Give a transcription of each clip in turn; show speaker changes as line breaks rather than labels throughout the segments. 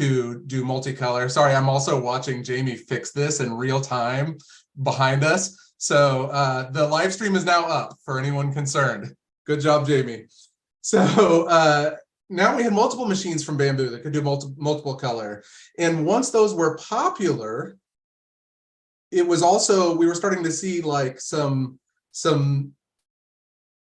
to do multicolor. Sorry, I'm also watching Jamie fix this in real time behind us. So the live stream is now up for anyone concerned. Good job, Jamie. So now we had multiple machines from Bamboo that could do multiple color. And once those were popular, it was also, we were starting to see like some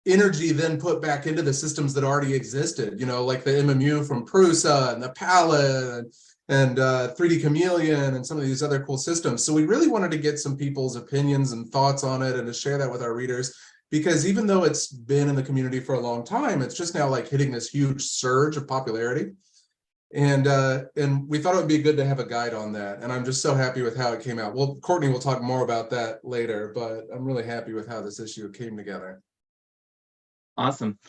energy then put back into the systems that already existed, you know, like the MMU from Prusa and the palette and 3D Chameleon and some of these other cool systems. So we really wanted to get some people's opinions and thoughts on it and to share that with our readers, because even though it's been in the community for a long time, it's just now like hitting this huge surge of popularity. And we thought it would be good to have a guide on that. And I'm just so happy with how it came out. Well, Courtney will talk more about that later, but I'm really happy with how this issue came together.
Awesome.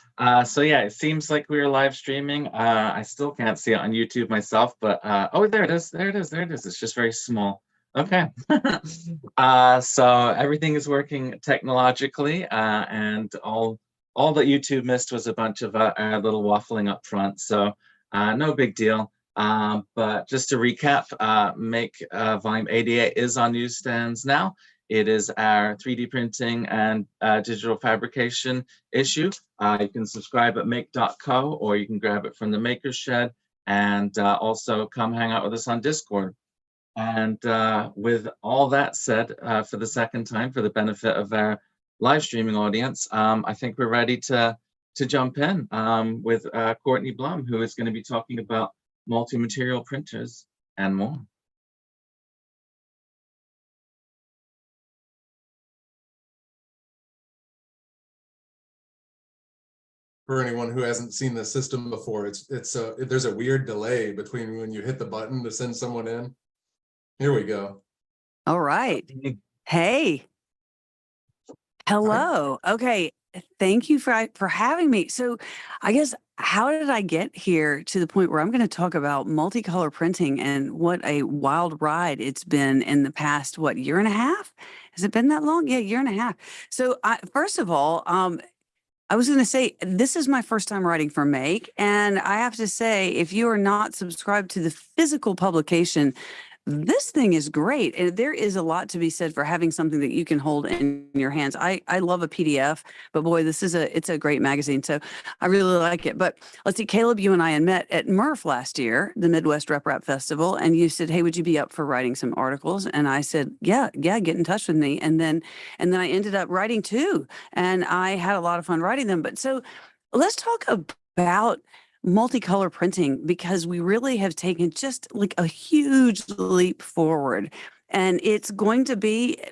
So yeah, it seems like we were live streaming. I still can't see it on YouTube myself, but oh, there it is. There it is. There it is. It's just very small. Okay. So everything is working technologically, and all that YouTube missed was a bunch of our little waffling up front. So no big deal. But just to recap, Make Volume 88 is on newsstands now. It is our 3D printing and digital fabrication issue. You can subscribe at make.co, or you can grab it from the Maker's Shed, and also come hang out with us on Discord. And with all that said, for the second time, for the benefit of our live streaming audience, I think we're ready to jump in with Courtney Blum, who is going to be talking about multi-material printers and more.
For anyone who hasn't seen the system before, there's a weird delay between when you hit the button to send someone in. Here we go.
All right. Hey. Hello. Okay. Thank you for having me. So I guess, how did I get here to the point where I'm going to talk about multicolor printing and what a wild ride it's been in the past, what, year and a half? Has it been that long? Yeah, year and a half. So first of all, I was going to say, this is my first time writing for Make. And I have to say, if you are not subscribed to the physical publication, this thing is great. And there is a lot to be said for having something that you can hold in your hands. I love a PDF, but boy, it's a great magazine. So I really like it. But let's see, Caleb, you and I had met at MRF last year, the Midwest Rep Rap Festival. And you said, hey, would you be up for writing some articles? And I said, yeah, get in touch with me. And then I ended up writing two, and I had a lot of fun writing them. But so let's talk about multicolor printing, because we really have taken just like a huge leap forward, and it's going to be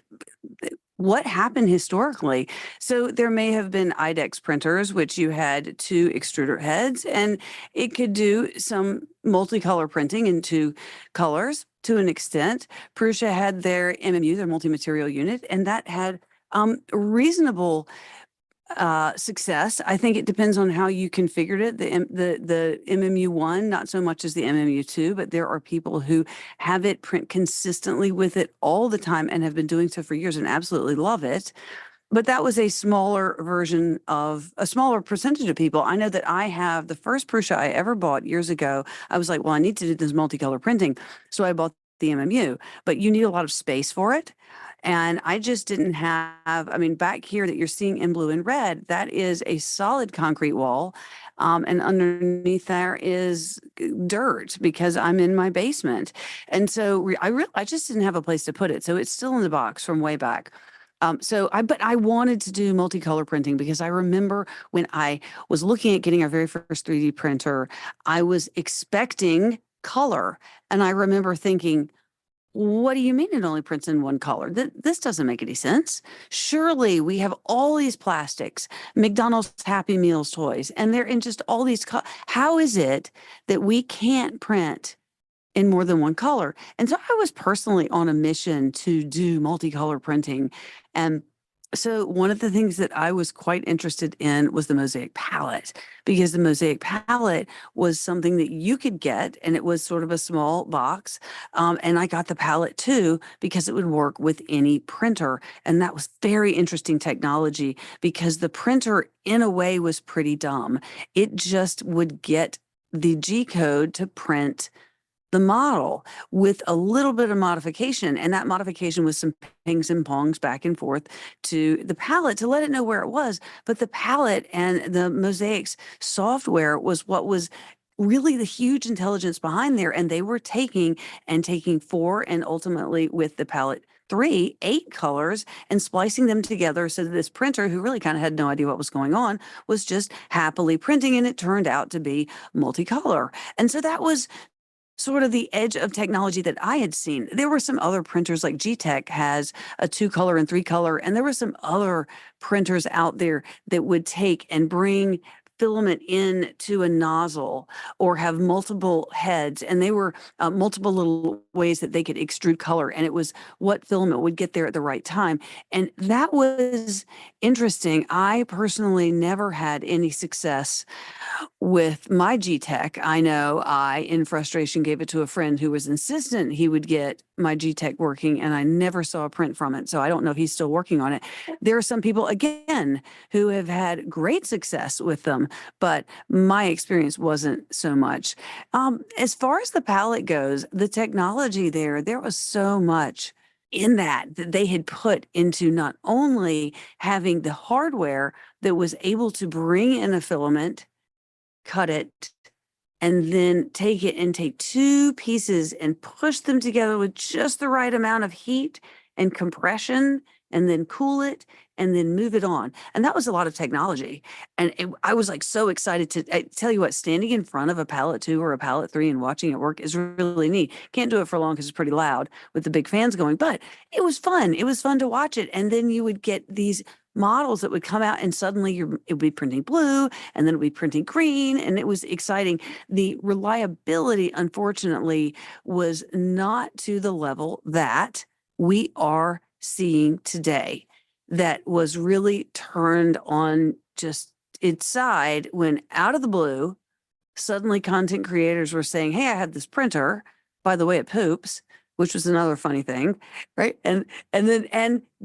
what happened historically. So there may have been IDEX printers, which you had two extruder heads, and it could do some multicolor printing in two colors to an extent. Prusa had their MMU, their multi-material unit, and that had reasonable success. I think it depends on how you configured it. The MMU1, not so much as the MMU2, but there are people who have it print consistently with it all the time and have been doing so for years and absolutely love it. But that was a smaller version of a smaller percentage of people. I know that I have the first Prusa I ever bought years ago. I was like, well, I need to do this multicolor printing. So I bought the MMU, but you need a lot of space for it. And I just didn't have, I mean, back here that you're seeing in blue and red, that is a solid concrete wall. And underneath there is dirt, because I'm in my basement. And so I just didn't have a place to put it. So it's still in the box from way back. But I wanted to do multicolor printing, because I remember when I was looking at getting our very first 3D printer, I was expecting color. And I remember thinking, what do you mean it only prints in one color? This doesn't make any sense. Surely we have all these plastics, McDonald's Happy Meals toys, and they're in just all these. How is it that we can't print in more than one color? And so I was personally on a mission to do multicolor printing. And so one of the things that I was quite interested in was the Mosaic palette, because the Mosaic palette was something that you could get, and it was sort of a small box. And I got the palette too, because it would work with any printer. And that was very interesting technology, because the printer in a way was pretty dumb. It just would get the G code to print the model with a little bit of modification. And that modification was some pings and pongs back and forth to the palette to let it know where it was. But the palette and the mosaics software was what was really the huge intelligence behind there. And they were taking 4 and ultimately with the palette 3, 8 colors and splicing them together so that this printer, who really kind of had no idea what was going on, was just happily printing, and it turned out to be multicolor. And so that was sort of the edge of technology that I had seen. There were some other printers, like G-Tech has a 2-color and 3-color, and there were some other printers out there that would take and bring filament into a nozzle or have multiple heads, and they were multiple little ways that they could extrude color, and it was what filament would get there at the right time. And that was interesting. I personally never had any success with my G-Tech. I know I, in frustration, gave it to a friend who was insistent he would get my G-Tech working, and I never saw a print from it. So I don't know if he's still working on it. There are some people, again, who have had great success with them, but my experience wasn't so much. As far as the palette goes, the technology there was so much in that they had put into not only having the hardware that was able to bring in a filament, cut it, and then take it and take 2 pieces and push them together with just the right amount of heat and compression, and then cool it, and then move it on. And that was a lot of technology. And I was like so excited to I tell you what, standing in front of a palette 2 or a palette 3 and watching it work is really neat. Can't do it for long because it's pretty loud with the big fans going, but it was fun. It was fun to watch it. And then you would get these models that would come out, and suddenly it would be printing blue, and then it would be printing green, and it was exciting. The reliability, unfortunately, was not to the level that we are seeing today. That was really turned on just its side when, out of the blue, suddenly content creators were saying, hey, I have this printer, by the way, it poops, which was another funny thing, right? And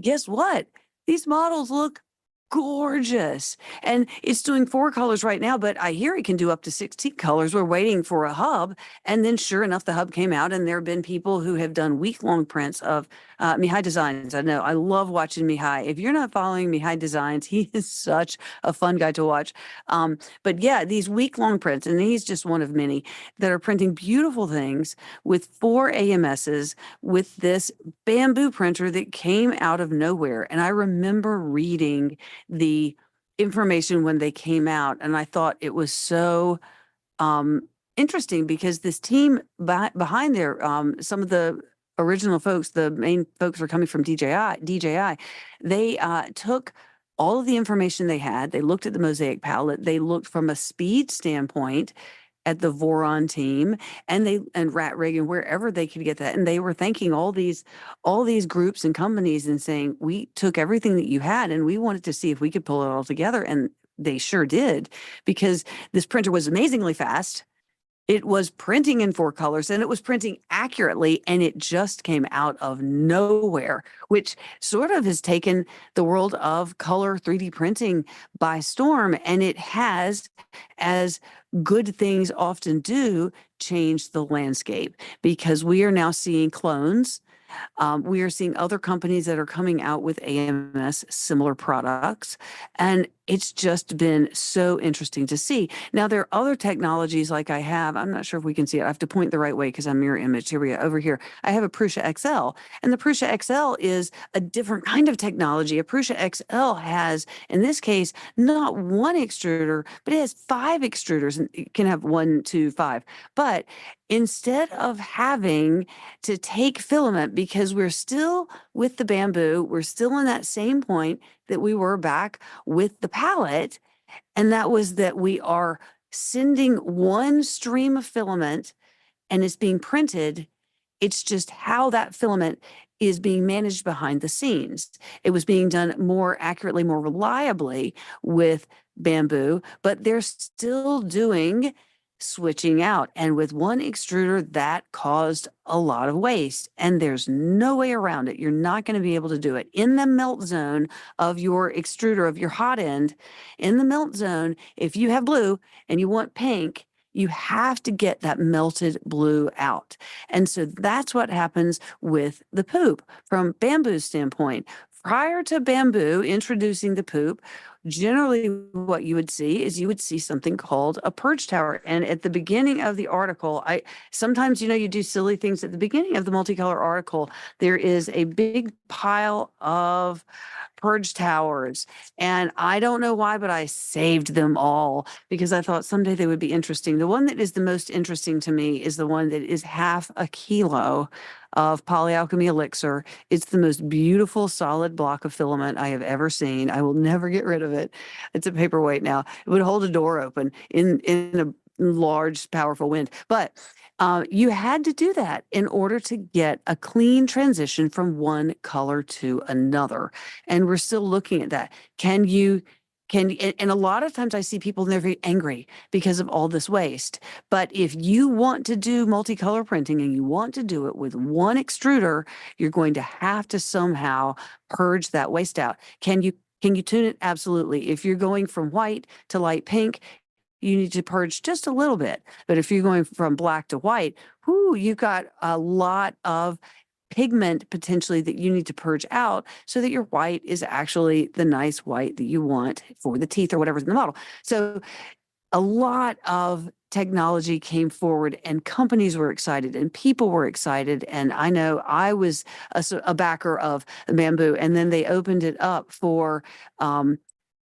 guess what? These models look gorgeous, and it's doing 4 colors right now, but I hear it can do up to 16 colors. We're waiting for a hub, and then sure enough, the hub came out, and there have been people who have done week-long prints of Mihai Designs. I know, I love watching Mihai. If you're not following Mihai Designs, he is such a fun guy to watch. But yeah, these week-long prints, and he's just one of many that are printing beautiful things with 4 AMSs with this bamboo printer that came out of nowhere. And I remember reading the information when they came out, and I thought it was so interesting because this team behind there, some of the original folks, the main folks are coming from DJI. They took all of the information they had. They looked at the mosaic palette. They looked from a speed standpoint at the Voron team, and Rat Rig, and wherever they could get that. And they were thanking all these groups and companies and saying, we took everything that you had and we wanted to see if we could pull it all together. And they sure did, because this printer was amazingly fast. It was printing in 4 colors, and it was printing accurately, and it just came out of nowhere, which sort of has taken the world of color 3D printing by storm. And it has, as good things often do, changed the landscape, because we are now seeing clones. We are seeing other companies that are coming out with AMS similar products, and it's just been so interesting to see. Now, there are other technologies like I'm not sure if we can see it. I have to point the right way because I'm mirror image. Here we go. Over here, I have a Prusa XL, and the Prusa XL is a different kind of technology. A Prusa XL has, in this case, not 1 extruder, but it has 5 extruders, and it can have 1, 2, 5. But instead of having to take filament, because we're still with the bamboo, we're still in that same point that we were back with the palette, and that was that we are sending 1 stream of filament and it's being printed. It's just how that filament is being managed behind the scenes. It was being done more accurately, more reliably with bamboo, but they're still doing switching out. And with 1 extruder, that caused a lot of waste, and there's no way around it. You're not going to be able to do it. In the melt zone of your extruder, of your hot end, in the melt zone, if you have blue and you want pink, you have to get that melted blue out. And so that's what happens with the poop from Bamboo's standpoint. Prior to Bamboo introducing the poop, generally what you would see is you would see something called a purge tower. And at the beginning of the article, sometimes, you do silly things at the beginning of the multicolor article. There is a big pile of purge towers. And I don't know why, but I saved them all because I thought someday they would be interesting. The one that is the most interesting to me is the one that is 1/2 kilo of polyalchemy elixir. It's the most beautiful solid block of filament I have ever seen. I will never get rid of it. It's a paperweight now. It would hold a door open in a large, powerful wind. But you had to do that in order to get a clean transition from one color to another. And we're still looking at that. And a lot of times I see people and they're very angry because of all this waste. But if you want to do multicolor printing and you want to do it with one extruder, you're going to have to somehow purge that waste out. Can you tune it? Absolutely. If you're going from white to light pink, you need to purge just a little bit. But if you're going from black to white, you've got a lot of pigment potentially that you need to purge out so that your white is actually the nice white that you want for the teeth or whatever's in the model. So a lot of technology came forward and companies were excited and people were excited. And I know I was a backer of Bamboo, and then they opened it up for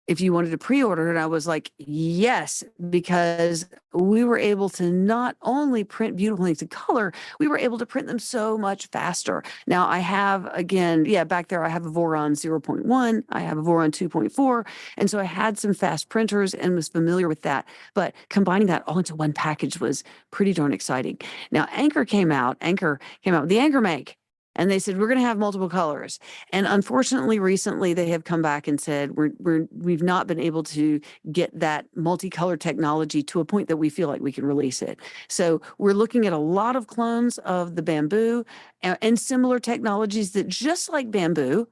if you wanted to pre-order, and I was like, yes, because we were able to not only print beautiful things in color, we were able to print them so much faster. Now I have, again, back there, I have a Voron 0.1, I have a Voron 2.4. And so I had some fast printers and was familiar with that. But combining that all into one package was pretty darn exciting. Now Anchor came out with the Anchor Make. And they said, we're going to have multiple colors. And unfortunately, recently they have come back and said, we've not been able to get that multicolor technology to a point that we feel like we can release it. So we're looking at a lot of clones of the Bamboo and similar technologies that, just like Bamboo,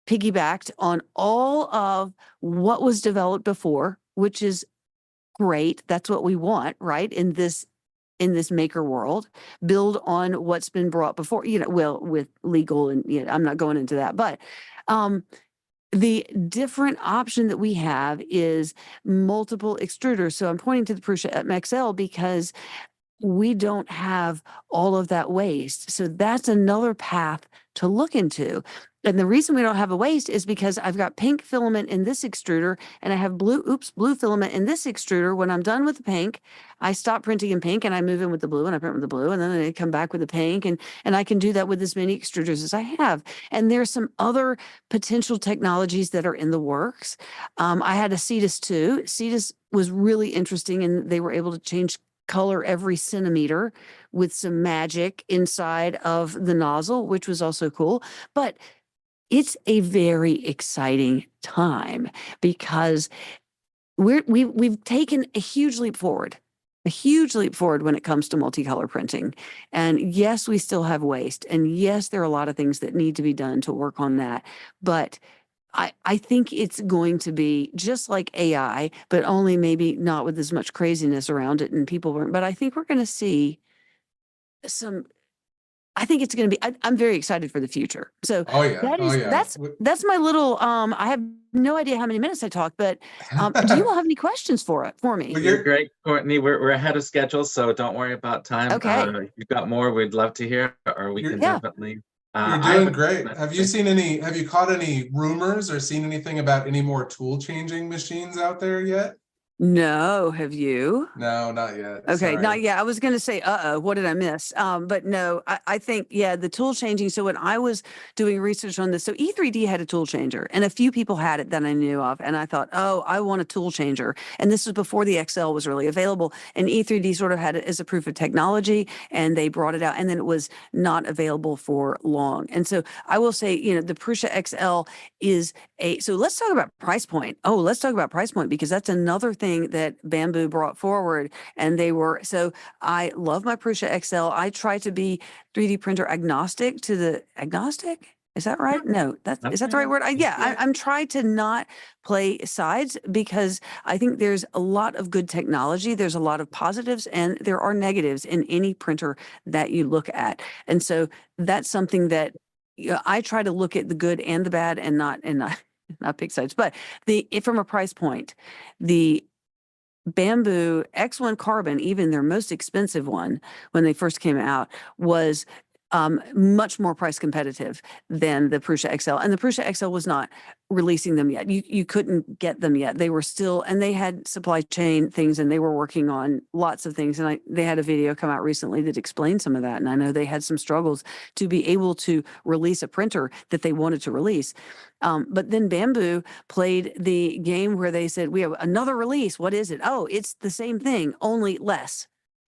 piggybacked on all of what was developed before, which is great. That's what we want, right? In this maker world, build on what's been brought before, with legal and, I'm not going into that, but the different option that we have is multiple extruders. So I'm pointing to the Prusa XL because we don't have all of that waste. So that's another path to look into. And the reason we don't have a waste is because I've got pink filament in this extruder and I have blue filament in this extruder. When I'm done with the pink, I stop printing in pink and I move in with the blue and I print with the blue, and then I come back with the pink, and I can do that with as many extruders as I have. And there's some other potential technologies that are in the works. I had a Cetus too. Cetus was really interesting, and they were able to change color every centimeter with some magic inside of the nozzle, which was also cool. But it's a very exciting time because we've taken a huge leap forward when it comes to multicolor printing. And yes, we still have waste. And yes, there are a lot of things that need to be done to work on that. But I think it's going to be just like AI, but only maybe not with as much craziness around it and people weren't. But I think we're going to see I think it's going to be, I'm very excited for the future. So that's my little, I have no idea how many minutes I talked, but do you all have any questions for me?
Well, you're great, Courtney. We're ahead of schedule, so don't worry about time.
Okay.
If you've got more, we'd love to hear, or we can definitely.
You're doing great. Have you caught any rumors or seen anything about any more tool changing machines out there yet?
No, have you?
No, not yet.
Okay,
Sorry.
not yet. I was going to say, what did I miss? But no, I think, the tool changing. So when I was doing research on this, so E3D had a tool changer and a few people had it that I knew of. And I thought, I want a tool changer. And this was before the XL was really available. And E3D sort of had it as a proof of technology, and they brought it out, and then it was not available for long. And so I will say, the Prusa XL is so let's talk about price point. Let's talk about price point, because that's another thing that Bamboo brought forward. And so I love my Prusa XL. I try to be 3D printer agnostic. Is that right? No, is that the right word? I'm trying to not play sides because I think there's a lot of good technology. There's a lot of positives and there are negatives in any printer that you look at. And so that's something that I try to look at the good and the bad and not not pick sides. But from a price point, the Bamboo X1 Carbon, even their most expensive one when they first came out, was much more price competitive than the Prusa XL. And the Prusa XL was not releasing them yet. You couldn't get them yet. They were still, and they had supply chain things and they were working on lots of things. And they had a video come out recently that explained some of that. And I know they had some struggles to be able to release a printer that they wanted to release. But then Bamboo played the game where they said, we have another release. What is it? Oh, it's the same thing, only less.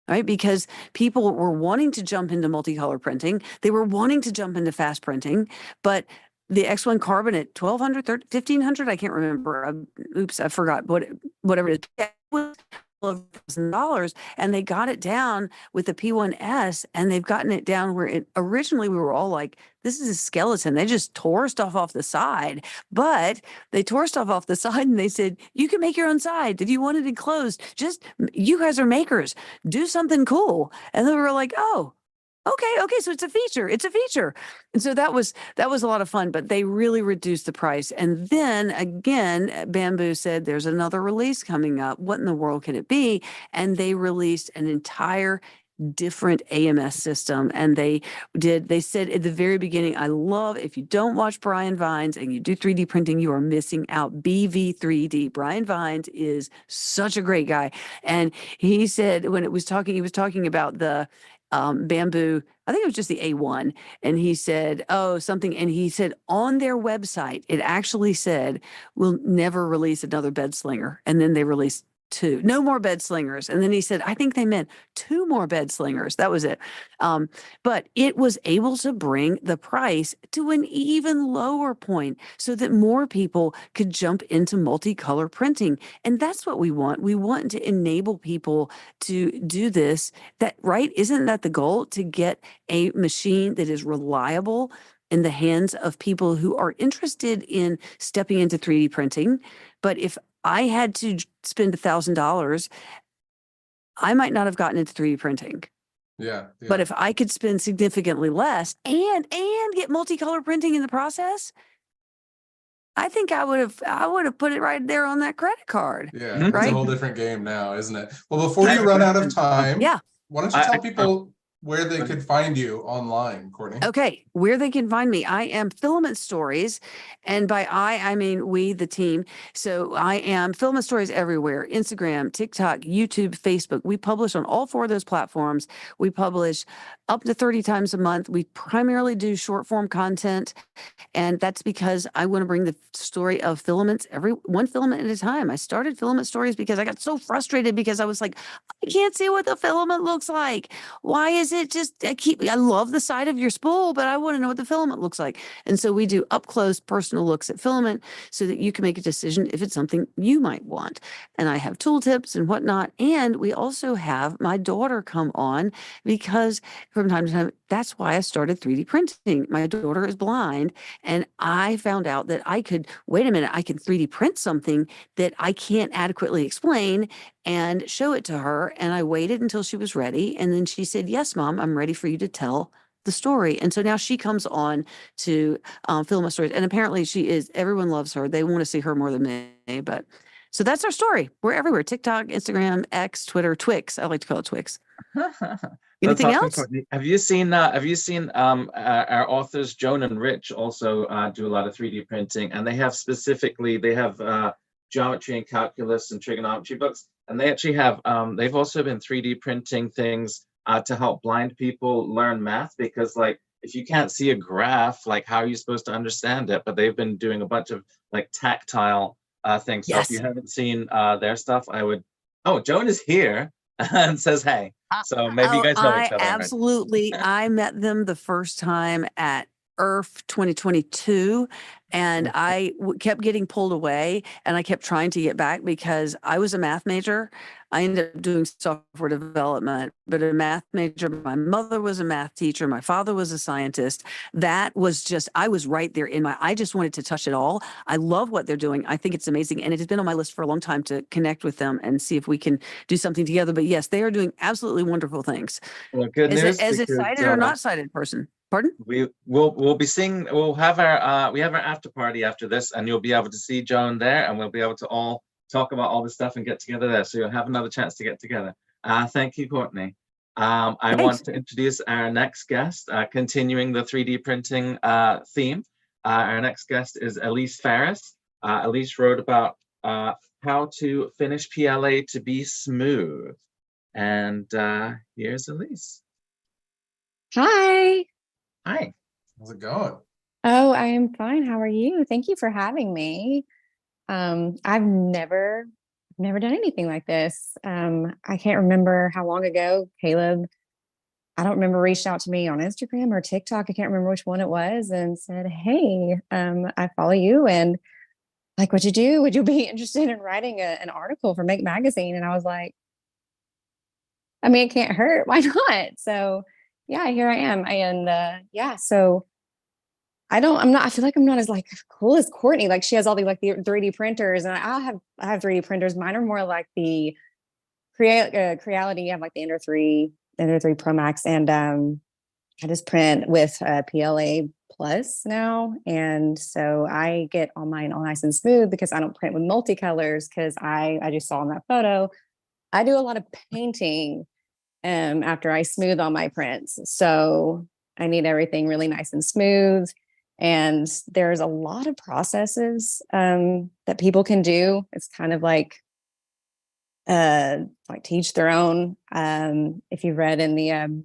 Right? Because people were wanting to jump into multicolor printing. They were wanting to jump into fast printing, but the X1 Carbon at $1,200, $1,500, I can't remember. Oops, I forgot whatever it is. It was $1,000, and they got it down with the P1S, and they've gotten it down where originally we were all like, this is a skeleton. They just tore stuff off the side, but they tore stuff off the side and they said, you can make your own side. If you want it enclosed, just, you guys are makers, do something cool. And then we were like, oh, okay. So it's a feature. And so that was a lot of fun, but they really reduced the price. And then again, Bamboo said, there's another release coming up. What in the world can it be? And they released an entire different AMS system. And they said at the very beginning, I love, if you don't watch Brian Vines and you do 3D printing, you are missing out. BV3D. Brian Vines is such a great guy. And he said, he was talking about the Bamboo, I think it was just the A1. And he said, and he said on their website, it actually said, we'll never release another bed slinger. And then they released no more bed slingers. And then he said, I think they meant 2 more bed slingers. That was it. But it was able to bring the price to an even lower point so that more people could jump into multicolor printing. And that's what we want. We want to enable people to do this. Right? Isn't that the goal? To get a machine that is reliable in the hands of people who are interested in stepping into 3D printing. But if I had to spend $1,000, I might not have gotten into 3D printing.
Yeah.
But if I could spend significantly less and get multicolor printing in the process, I think I would have put it right there on that credit card.
Yeah, it's a whole different game now, isn't it? Well, before you run out of time, why don't you tell people where they could find you online, Courtney?
Okay, where they can find me. I am Filament Stories. And by I mean we, the team. So I am Filament Stories everywhere. Instagram, TikTok, YouTube, Facebook. We publish on all 4 of those platforms. We publish up to 30 times a month. We primarily do short form content. And that's because I want to bring the story of filaments, one filament at a time. I started Filament Stories because I got so frustrated because I was like, I can't see what the filament looks like. Why is it just, I love the side of your spool, but I want to know what the filament looks like. And so we do up close personal looks at filament so that you can make a decision if it's something you might want. And I have tool tips and whatnot. And we also have my daughter come on because from time to time, that's why I started 3D printing. My daughter is blind and I found out that I can 3D print something that I can't adequately explain and show it to her. And I waited until she was ready. And then she said, yes, Mom, I'm ready for you to tell the story. And so now she comes on to Filament Stories. And apparently everyone loves her. They want to see her more than me. But so that's our story. We're everywhere. TikTok, Instagram, X, Twitter, Twix. I like to call it Twix. Anything else?
Have you seen our authors Joan and Rich also do a lot of 3D printing, and they have geometry and calculus and trigonometry books, and they actually have they've also been 3D printing things to help blind people learn math, because like if you can't see a graph, like how are you supposed to understand it? But they've been doing a bunch of like tactile things. So if you haven't seen their stuff, Joan is here and says hey. So maybe you guys know each other.
Absolutely. I met them the first time at IRF 2022, and I kept getting pulled away, and I kept trying to get back because I was a math major. I ended up doing software development, but a math major. My mother was a math teacher. My father was a scientist. That was just, I was right there I just wanted to touch it all. I love what they're doing. I think it's amazing. And it has been on my list for a long time to connect with them and see if we can do something together. But yes, they are doing absolutely wonderful things.
Well, good news,
As a
because
sighted or not sighted person. Pardon?
we'll be seeing, we'll have our we have our after party after this, and you'll be able to see Joan there, and we'll be able to all talk about all this stuff and get together there. So you'll have another chance to get together. Thank you, Courtney. I
Thanks.
want to introduce our next guest, continuing the 3D printing theme. Our next guest is Elise Ferris. Elise wrote about how to finish PLA to be smooth. And here's Elise.
Hi.
Hi.
How's it going?
Oh, I am fine. How are you? Thank you for having me. I've never done anything like this. I can't remember how long ago Caleb, I don't remember, reached out to me on Instagram or TikTok. I can't remember which one it was, and said, "Hey, I follow you and like what you do. Would you be interested in writing an article for Make Magazine?" And I was like, I mean, it can't hurt. Why not? So yeah, here I am. And yeah, so I feel like I'm not as like cool as Courtney. Like she has all the like the 3D printers, and I have 3D printers. Mine are more like the Creality. I have like the Ender 3 Pro Max, and I just print with PLA Plus now. And so I get all mine all nice and smooth because I don't print with multicolors, because I just saw in that photo, I do a lot of painting after I smooth all my prints. So I need everything really nice and smooth. And there's a lot of processes that people can do. It's kind of like teach their own. If you've read in the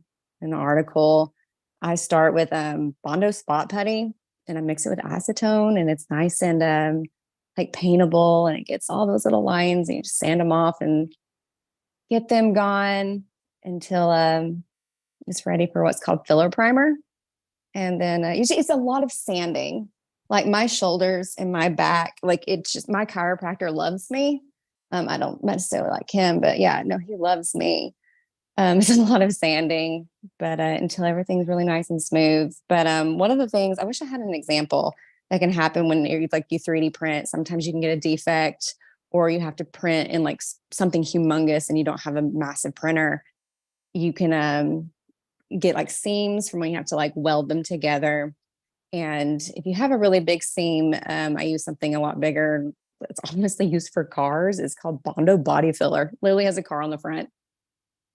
article, I start with Bondo spot putty, and I mix it with acetone, and it's nice and like paintable, and it gets all those little lines, and you just sand them off and get them gone until it's ready for what's called filler primer. And then usually it's a lot of sanding, like my shoulders and my back. Like it's just, my chiropractor loves me. I don't necessarily like him, but yeah, no, he loves me. It's a lot of sanding, but until everything's really nice and smooth. But one of the things, I wish I had an example that can happen when you 3D print. Sometimes you can get a defect, or you have to print in like something humongous and you don't have a massive printer. You can get like seams from when you have to like weld them together. And if you have a really big seam, I use something a lot bigger. It's honestly used for cars. It's called Bondo Body Filler. Lily has a car on the front,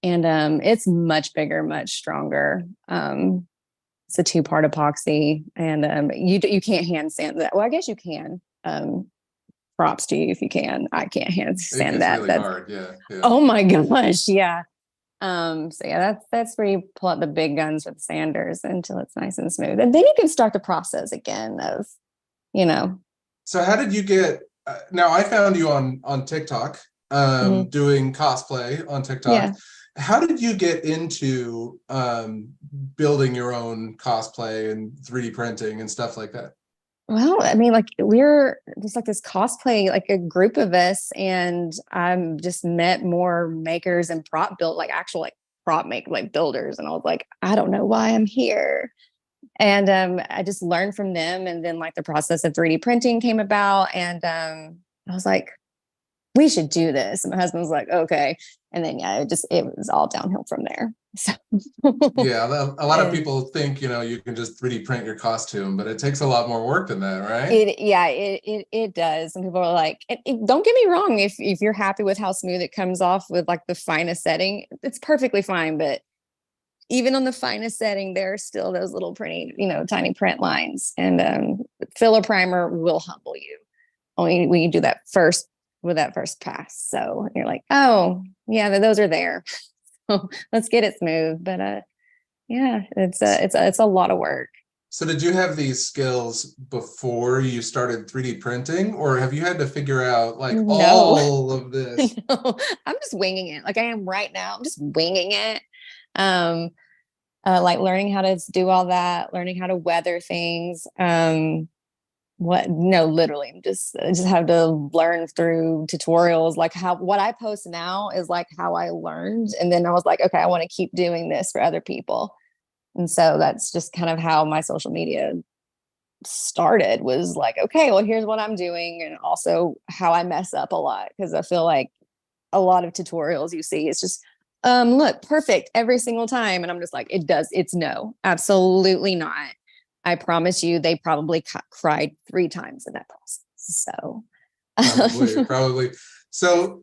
and it's much bigger, much stronger. It's a 2-part epoxy, and you can't hand sand that. Well, I guess you can. Props to you if you can. I can't hand sand that.
Really
that's
hard. Yeah.
Oh my gosh, yeah. So yeah, that's where you pull out the big guns with sanders until it's nice and smooth, and then you can start the process again of,
So how did you get? Now I found you on TikTok, doing cosplay on TikTok.
Yeah.
How did you get into building your own cosplay and 3D printing and stuff like that?
Well, I mean, like we're just like this cosplay, like a group of us, and just met more makers and actual prop builders, and I was like, I don't know why I'm here. And I just learned from them, and then like the process of 3D printing came about, and I was like, we should do this. And my husband was like, okay. And then yeah, it was all downhill from there. So
yeah, a lot of people think you can just 3D print your costume, but it takes a lot more work than that, right?
It does. And people are like, don't get me wrong, if you're happy with how smooth it comes off with like the finest setting, it's perfectly fine. But even on the finest setting, there are still those little pretty, tiny print lines. And filler primer will humble you only when you do that first pass. So you're like, oh yeah, those are there. So let's get it smooth. But yeah, it's a lot of work.
So did you have these skills before you started 3D printing, or have you had to figure out all of this?
No, I'm just winging it. Like I am right now. I'm just winging it. like learning how to do all that, learning how to weather things. No, literally I just have to learn through tutorials. Like what I post now is like how I learned. And then I was like, okay, I want to keep doing this for other people. And so that's just kind of how my social media started, was like, okay, well, here's what I'm doing. And also how I mess up a lot. Cause I feel like a lot of tutorials you see, it's just, look perfect every single time. And I'm just like, it's no, absolutely not. I promise you, they probably cried 3 times in that process. So
probably. So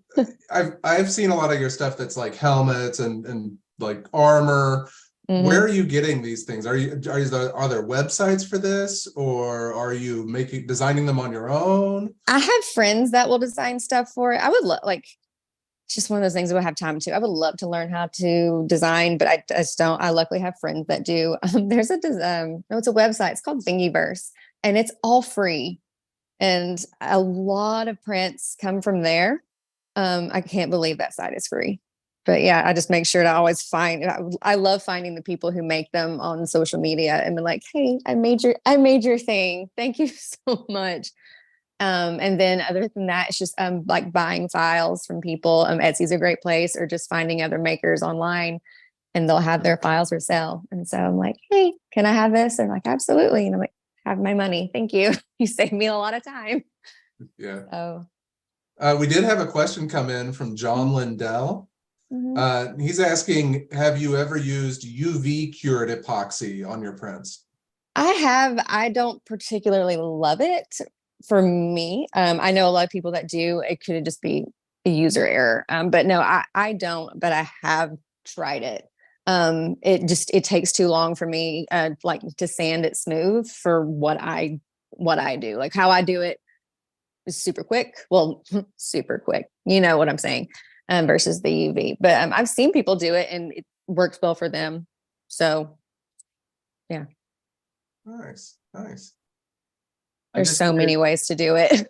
I've seen a lot of your stuff that's like helmets and like armor. Where are you getting these things? Are there websites for this, or are you designing them on your own?
I have friends that will design stuff for it. I would like, it's just one of those things I would have time to. I would love to learn how to design, but I just don't. I luckily have friends that do. There's it's a website. It's called Thingiverse, and it's all free. And a lot of prints come from there. I can't believe that site is free. But yeah, I just make sure to always I love finding the people who make them on social media and be like, hey, I made your thing. Thank you so much. And then other than that, it's just like buying files from people. Etsy's a great place, or just finding other makers online, and they'll have their files for sale. And so I'm like, hey, can I have this? And they're like, absolutely. And I'm like, have my money. Thank you. You saved me a lot of time.
Yeah.
So
we did have a question come in from John Lindell. He's asking, have you ever used UV cured epoxy on your prints?
I have. I don't particularly love it. For me, I know a lot of people that do. It could just be a user error, but no, I don't. But I have tried it. It takes too long for me, like to sand it smooth for what I do. Like how I do it is super quick. Well, super quick. You know what I'm saying? Versus the UV. But I've seen people do it, and it works well for them. So, yeah.
Nice.
There's so many ways to do it.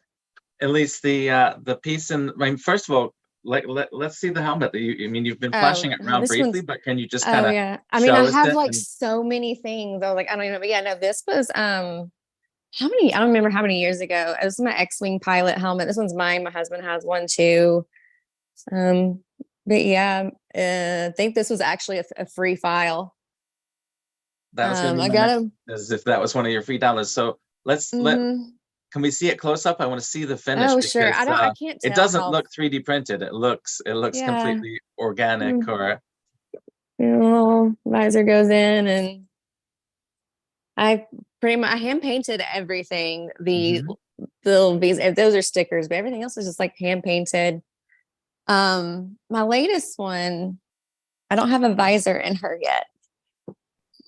At least the piece in, I mean, first of all, let's see the helmet that you've been flashing it around briefly, but can you just kind of
I mean, I have like so many things. I was like, I don't even know, but yeah, no, this was how many, I don't remember how many years ago. This is my X-Wing pilot helmet. This one's mine. My husband has one too. But yeah, I think this was actually a free file.
That was gonna be as if that was one of your free downloads. So can we see it close up? I want to see the finish.
Oh, sure. I can't tell.
It doesn't look 3D printed. It looks completely organic. Or
visor goes in, and I hand painted everything. The those are stickers, but everything else is just like hand painted. My latest one, I don't have a visor in her yet,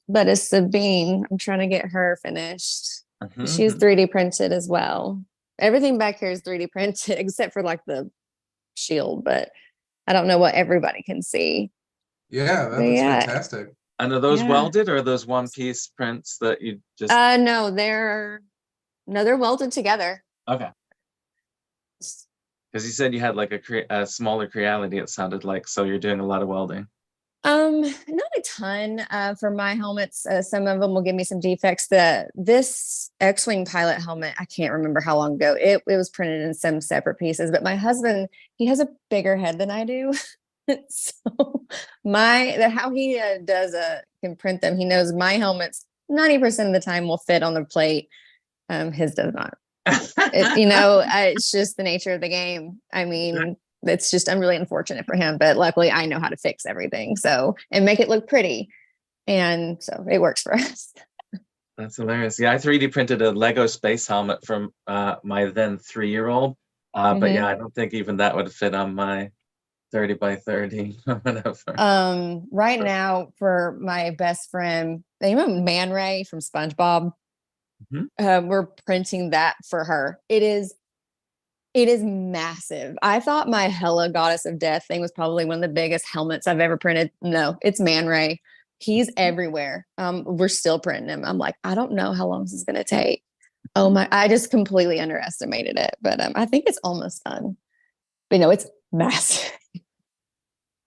but it's Sabine. I'm trying to get her finished. She's 3D printed as well. Everything back here is 3D printed except for like the shield, but I don't know what everybody can see.
Yeah, that's fantastic.
And are those welded, or are those one-piece prints that you just?
No, they're welded together.
Okay. Because you said you had like a smaller Creality, it sounded like, so you're doing a lot of welding.
Not a ton for my helmets. Some of them will give me some defects. This X-Wing pilot helmet, I can't remember how long ago it was printed in some separate pieces, but my husband, he has a bigger head than I do. So how he can print them, he knows my helmets 90% of the time will fit on the plate. His does not. It's just the nature of the game. I mean, it's just, I'm really unfortunate for him, but luckily I know how to fix everything. So, and make it look pretty. And so it works for us.
That's hilarious. Yeah, I 3D printed a Lego space helmet from my then 3-year-old. But yeah, I don't think even that would fit on my 30 by 30 whatever.
Right now for my best friend, you know Man Ray from SpongeBob? We're printing that for her. It is massive. I thought my Hela Goddess of Death thing was probably one of the biggest helmets I've ever printed. No, it's Man Ray. He's everywhere. We're still printing him. I'm like, I don't know how long this is going to take. I just completely underestimated it, but I think it's almost done. But no, it's massive.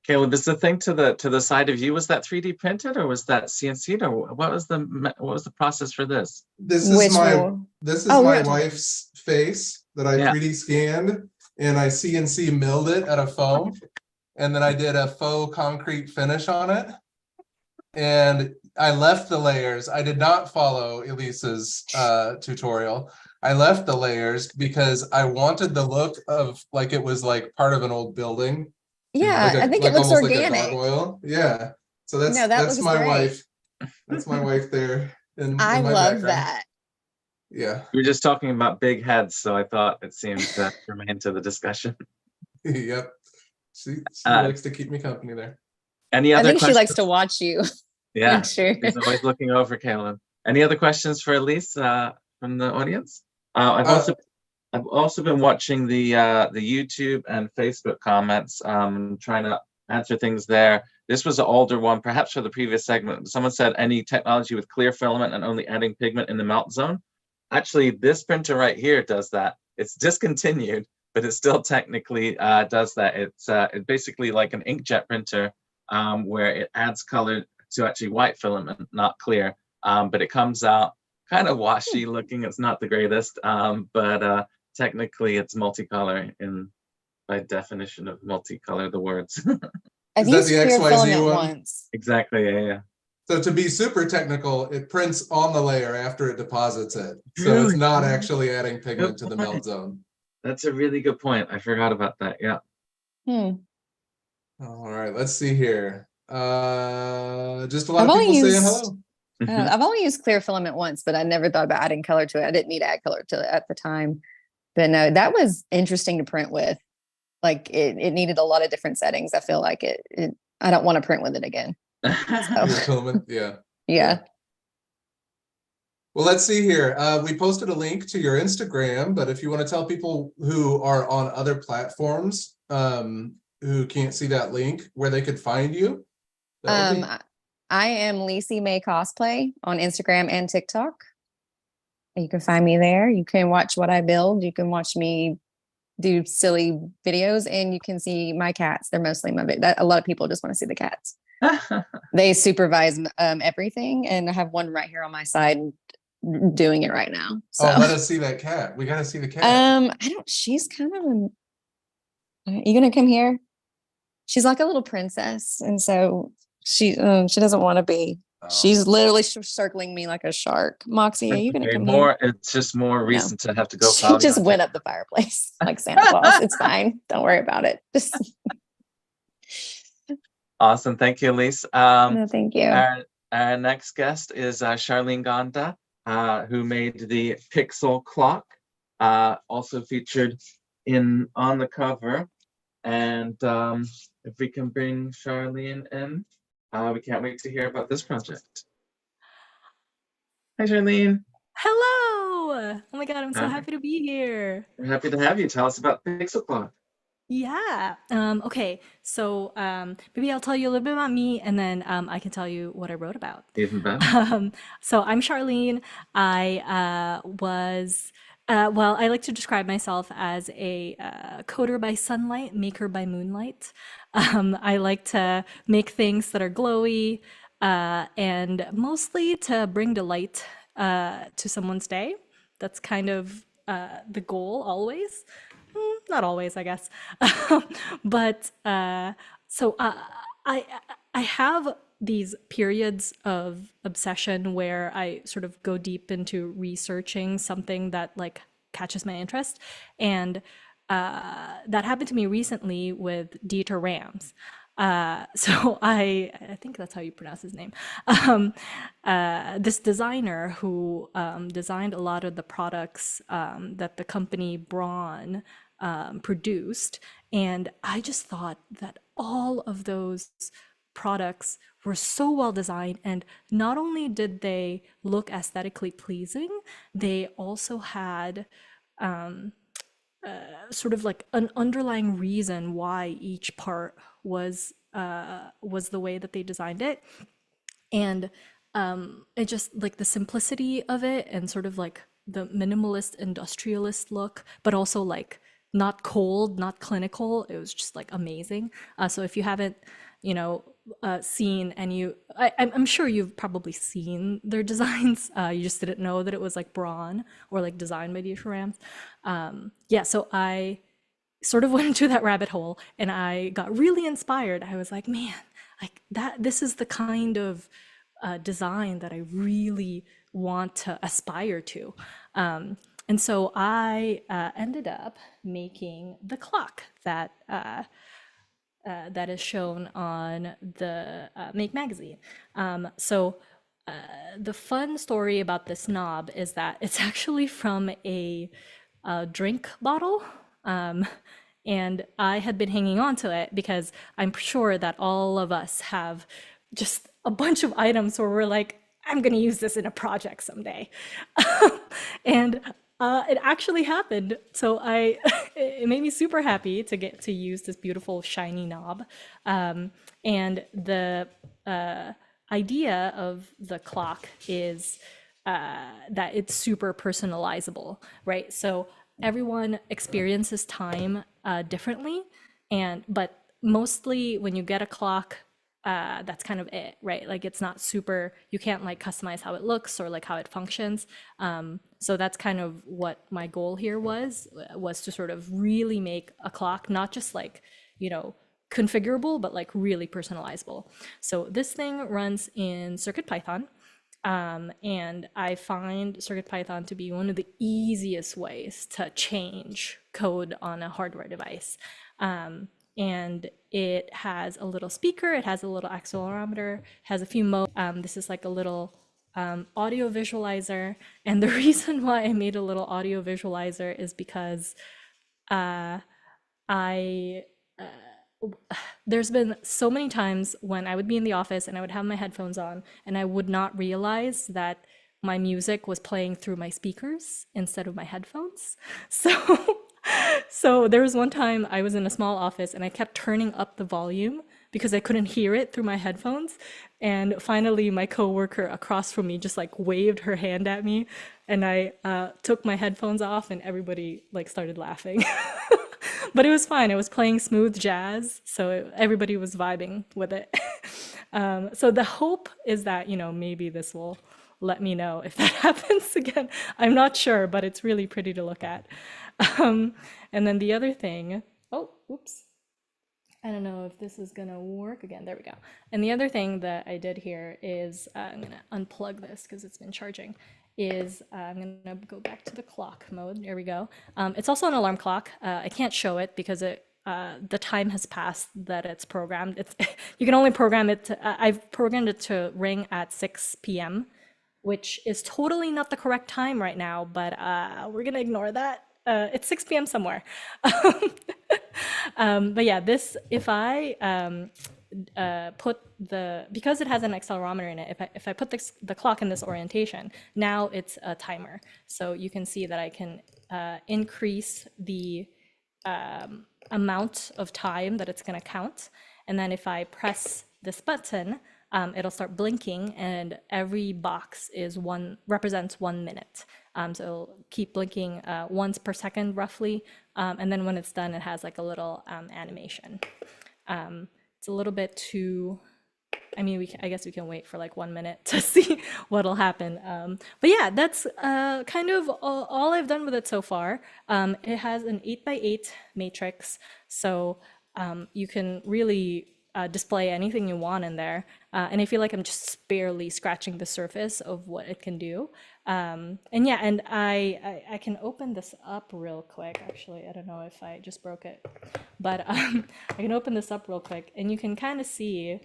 Caleb, is the thing to the side of you, was that 3D printed or was that CNC'd, or what was the process for this?
This is
Which
my
one?
this is
Oh,
my
yeah.
wife's face that I
Yeah.
3D scanned and I CNC milled it out of foam. And then I did a faux concrete finish on it. And I left the layers. I did not follow Elise's tutorial. I left the layers because I wanted the look of like it was like part of an old building.
Yeah, I think it looks
almost like a
organic.
gargoyle. Yeah. So
No, that
that's
looks
my
great.
wife. That's my wife there in
I
my
love
background.
that.
Yeah.
We were just talking about big heads, so I thought it seemed germane to the discussion.
Yep. She likes to keep me company there.
Any
I
other
think she
questions?
likes to watch you.
Yeah,
I'm sure.
she's always looking over Caleb. Any other questions for Elise from the audience? I've also been watching the YouTube and Facebook comments, trying to answer things there. This was an older one, perhaps for the previous segment. Someone said any technology with clear filament and only adding pigment in the melt zone. Actually, this printer right here does that. It's discontinued, but it still technically does that. It's basically like an inkjet printer where it adds color to actually white filament, not clear. But it comes out kind of washy looking. It's not the greatest, but technically it's multicolor by definition of multicolor, the words.
I've
Is that
used
the
clear
XYZ
filament
one?
once.
Exactly, yeah.
So to be super technical, it prints on the layer after it deposits it. So
Really?
it's not actually adding pigment to the melt zone.
That's a really good point. I forgot about that. Yeah.
All right, let's see here. Just a lot
I've
of
only
people saying
used-
hello.
I've only used clear filament once, but I never thought about adding color to it. I didn't need to add color to it at the time. But no, that was interesting to print with. Like it needed a lot of different settings. I feel like I don't want to print with it again.
Clear filament, yeah.
Yeah.
Well, let's see here. We posted a link to your Instagram, but if you want to tell people who are on other platforms who can't see that link, where they could find you.
I am Lacey May Cosplay on Instagram and TikTok. You can find me there. You can watch what I build. You can watch me do silly videos, and you can see my cats. They're mostly a lot of people just want to see the cats. They supervise everything, and I have one right here on my side doing it right now. So.
Oh, let us see that cat. We got to see the cat.
She's kind of you gonna come here? She's like a little princess, and so she doesn't want to be. She's literally circling me like a shark. Moxie, are you gonna come here?
It's just more reason to have to go.
She just went up the fireplace like Santa Claus. It's fine. Don't worry about it. Just
awesome. Thank you, Elise.
No, thank you.
Our next guest is Charlene Gonda, who made the pixel clock, also featured on the cover. And if we can bring Charlene in, we can't wait to hear about this project. Hi, Charlene.
Hello. Oh my God, I'm so happy to be here.
We're happy to have you. Tell us about pixel clock.
Yeah. Okay. So maybe I'll tell you a little bit about me, and then I can tell you what I wrote about.
Even better.
So I'm Charlene. I was. Well, I like to describe myself as a coder by sunlight, maker by moonlight. I like to make things that are glowy and mostly to bring delight to someone's day. That's kind of the goal always. Not always, I guess. But so I have these periods of obsession where I sort of go deep into researching something that like catches my interest. And that happened to me recently with Dieter Rams. So I think that's how you pronounce his name. This designer who designed a lot of the products that the company Braun produced. And I just thought that all of those products were so well designed, and not only did they look aesthetically pleasing, they also had sort of like an underlying reason why each part was the way that they designed it. And it just like the simplicity of it, and sort of like the minimalist industrialist look, but also like not cold, not clinical. It was just like amazing. So if you haven't, seen any, I'm sure you've probably seen their designs. You just didn't know that it was like brawn or like designed by Dieter Rams. Yeah, so I sort of went into that rabbit hole and I got really inspired. I was like, man, like this is the kind of design that I really want to aspire to. And so I ended up making the clock that that is shown on the Make magazine. So the fun story about this knob is that it's actually from a drink bottle. And I had been hanging on to it because I'm sure that all of us have just a bunch of items where we're like, I'm going to use this in a project someday. And it actually happened. So it made me super happy to get to use this beautiful shiny knob. And the idea of the clock is that it's super personalizable, right? So everyone experiences time differently, but mostly when you get a clock, that's kind of it, right? Like it's not super, you can't like customize how it looks or like how it functions. So that's kind of what my goal here was to sort of really make a clock, not just like, configurable, but like really personalizable. So this thing runs in CircuitPython. And I find CircuitPython to be one of the easiest ways to change code on a hardware device. And it has a little speaker, it has a little accelerometer, has a few modes. This is like a little audio visualizer. And the reason why I made a little audio visualizer is because there's been so many times when I would be in the office and I would have my headphones on and I would not realize that my music was playing through my speakers instead of my headphones. So there was one time I was in a small office and I kept turning up the volume because I couldn't hear it through my headphones. And finally, my coworker across from me just like waved her hand at me, and I took my headphones off, and everybody like started laughing. But it was fine. I was playing smooth jazz, so everybody was vibing with it. So the hope is that, maybe this will let me know if that happens again. I'm not sure, but it's really pretty to look at. And then the other thing, oh, oops. I don't know if this is gonna work again. There we go. And the other thing that I did here is, I'm gonna unplug this because it's been charging, is I'm gonna go back to the clock mode. There we go. It's also an alarm clock. I can't show it because the time has passed that it's programmed. You can only program it I've programmed it to ring at 6 p.m., which is totally not the correct time right now, but we're gonna ignore that. It's 6 p.m. somewhere. But yeah, if I put because it has an accelerometer in it, if I put the clock in this orientation, now it's a timer. So you can see that I can increase the amount of time that it's going to count. And then if I press this button, it'll start blinking, and every box represents 1 minute. So it'll keep blinking once per second roughly. And then when it's done, it has like a little animation. It's a little bit too, I guess we can wait for like 1 minute to see what'll happen. But yeah, that's kind of all I've done with it so far. It has an 8x8 matrix, so you can really display anything you want in there. And I feel like I'm just barely scratching the surface of what it can do. And yeah, and I can open this up real quick. Actually, I don't know if I just broke it, but I can open this up real quick, and you can kind of see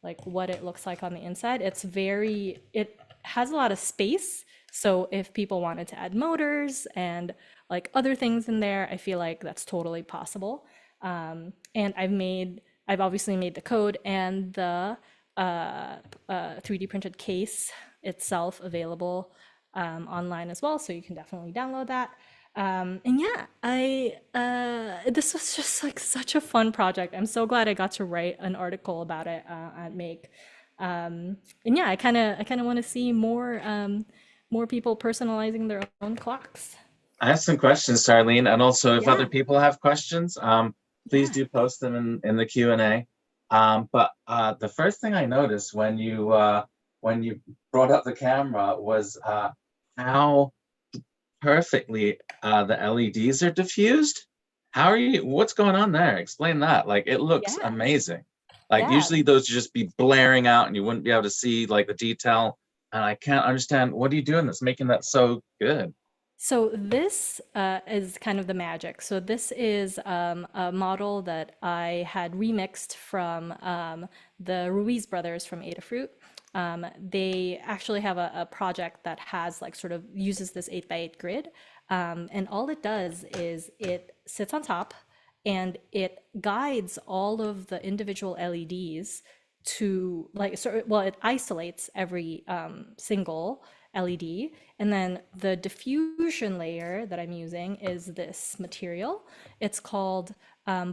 like what it looks like on the inside. It has a lot of space. So if people wanted to add motors and like other things in there, I feel like that's totally possible. And I've obviously made the code and the 3D printed case itself available online as well, so you can definitely download that. And yeah, this was just like such a fun project. I'm so glad I got to write an article about it at Make. And yeah, I kind of want to see more people personalizing their own clocks.
I have some questions, Darlene, and also if
Yeah.
other people have questions, please
Yeah.
do post them in the Q&A. But the first thing I noticed when you brought up the camera was how perfectly the LEDs are diffused. What's going on there? Explain that. Like, it looks
Yeah.
amazing. Like,
Yeah.
usually those would just be blaring out and you wouldn't be able to see like the detail. And I can't understand, what are you doing that's making that so good?
So this is kind of the magic. So this is a model that I had remixed from the Ruiz brothers from Adafruit. They actually have a project that has like sort of uses this 8x8 grid. And all it does is it sits on top and it guides all of the individual LEDs to like, so, well, it isolates every single LED. And then the diffusion layer that I'm using is this material. It's called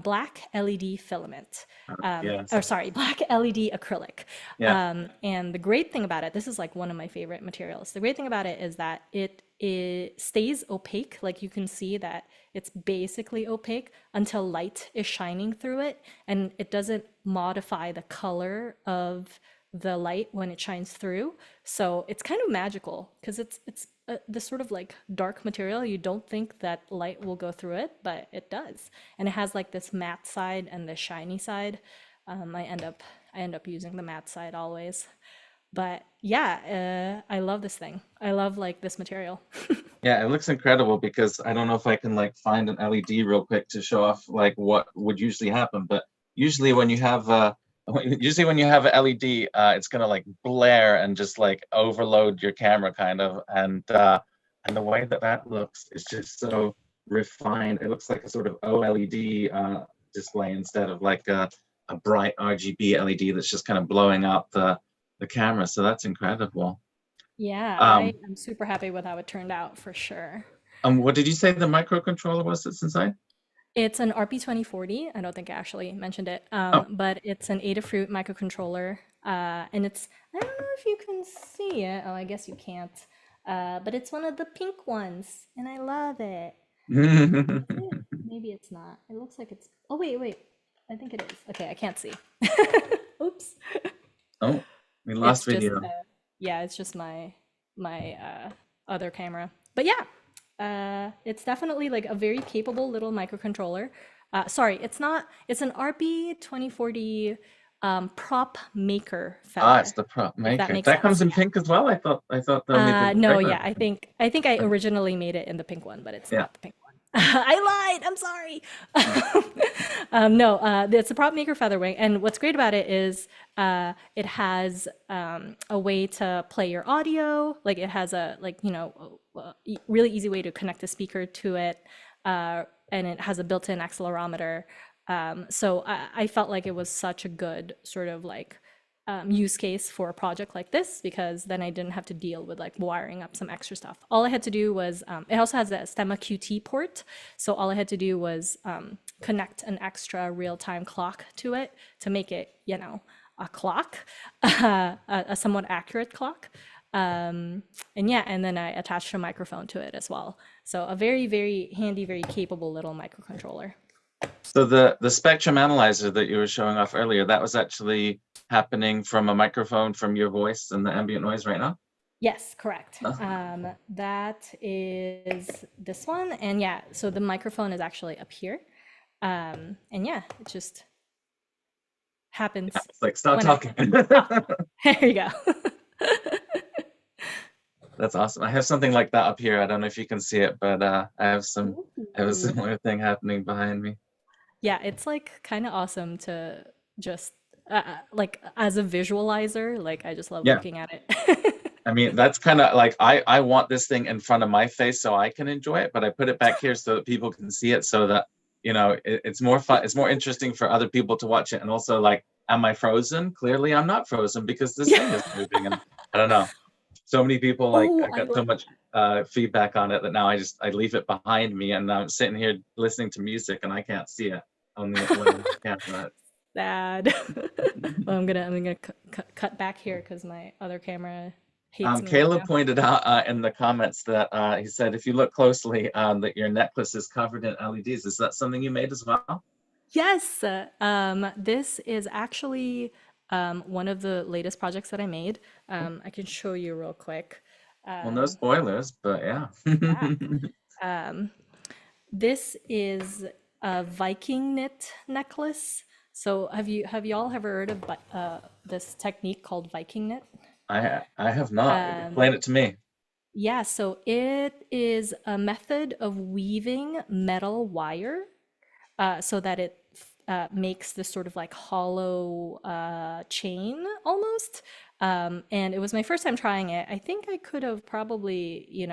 black LED filament.
Yes.
Or sorry, black LED acrylic.
Yeah.
And the great thing about it, this is like one of my favorite materials. The great thing about it is that it stays opaque. Like you can see that it's basically opaque until light is shining through it, and it doesn't modify the color of the light when it shines through. So it's kind of magical because it's this sort of like dark material. You don't think that light will go through it, but it does. And it has like this matte side and the shiny side. I end up using the matte side always. But yeah, I love this thing. I love like this material.
Yeah, it looks incredible because I don't know if I can like find an LED real quick to show off like what would usually happen, but usually when you have an LED, it's gonna like blare and just like overload your camera kind of, and the way that looks is just so refined. It looks like a sort of OLED display instead of like a bright RGB LED that's just kind of blowing out the camera. So that's incredible.
Yeah, I
Um,
am super happy with how it turned out for sure.
what did you say the microcontroller was that's inside?
It's an RP2040. I don't think I actually mentioned it,
Oh,
but it's an Adafruit microcontroller, and it's, I don't know if you can see it. Oh, I guess you can't. But it's one of the pink ones, and I love it. Maybe it's not. It looks like it's. Oh wait. I think it is. Okay, I can't see. Oops.
oh, we lost
It's just
video.
yeah, it's just my other camera. But yeah, it's definitely like a very capable little microcontroller. Sorry, it's not. It's an RP2040 prop maker feather.
It's the prop
If that
maker.
makes
That
sense.
comes in
Yeah.
pink as well. I thought they made the
No,
regular.
yeah, I think I originally made it in the pink one, but it's
Yeah.
not the pink one. I lied. I'm sorry. No, it's a prop maker featherwing, and what's great about it is it has a way to play your audio. Like it has a really easy way to connect a speaker to it, and it has a built-in accelerometer. So I felt like it was such a good sort of like use case for a project like this, because then I didn't have to deal with like wiring up some extra stuff. All I had to do was, it also has a Stemma QT port. So all I had to do was connect an extra real-time clock to it to make it, a clock, a somewhat accurate clock. And then I attached a microphone to it as well. So a very, very handy, very capable little microcontroller.
So the spectrum analyzer that you were showing off earlier, that was actually happening from a microphone from your voice and the ambient noise right now?
Yes, correct.
Oh.
That is this one. And yeah, so the microphone is actually up here. And yeah, it just happens.
It's like, stop
when
talking.
There you go.
That's awesome. I have something like that up here. I don't know if you can see it, but I have a similar thing happening behind me.
Yeah, it's like kind of awesome to just like as a visualizer, like I just love
Yeah.
looking at it.
I mean, that's kind of like, I want this thing in front of my face so I can enjoy it, but I put it back here so that people can see it, so that, it's more fun. It's more interesting for other people to watch it. And also, like, am I frozen? Clearly I'm not frozen because this thing is moving. And I don't know. So many people, like,
Oh,
I got so much feedback on it that now I leave it behind me, and I'm sitting here listening to music and I can't see it on the camera.
Sad. Well, I'm gonna cut back here because my other camera hates me right
Caleb
now.
pointed out in the comments that he said if you look closely that your necklace is covered in LEDs. Is that something you made as well?
Yes, this is actually one of the latest projects that I made. I can show you real quick.
Well, no spoilers, but yeah.
Yeah. Um, this is a Viking knit necklace. So have you all ever heard of this technique called Viking knit?
I have not. Explain it to me.
Yeah, so it is a method of weaving metal wire so that it makes this sort of like hollow chain almost. And it was my first time trying it. I think I could have probably,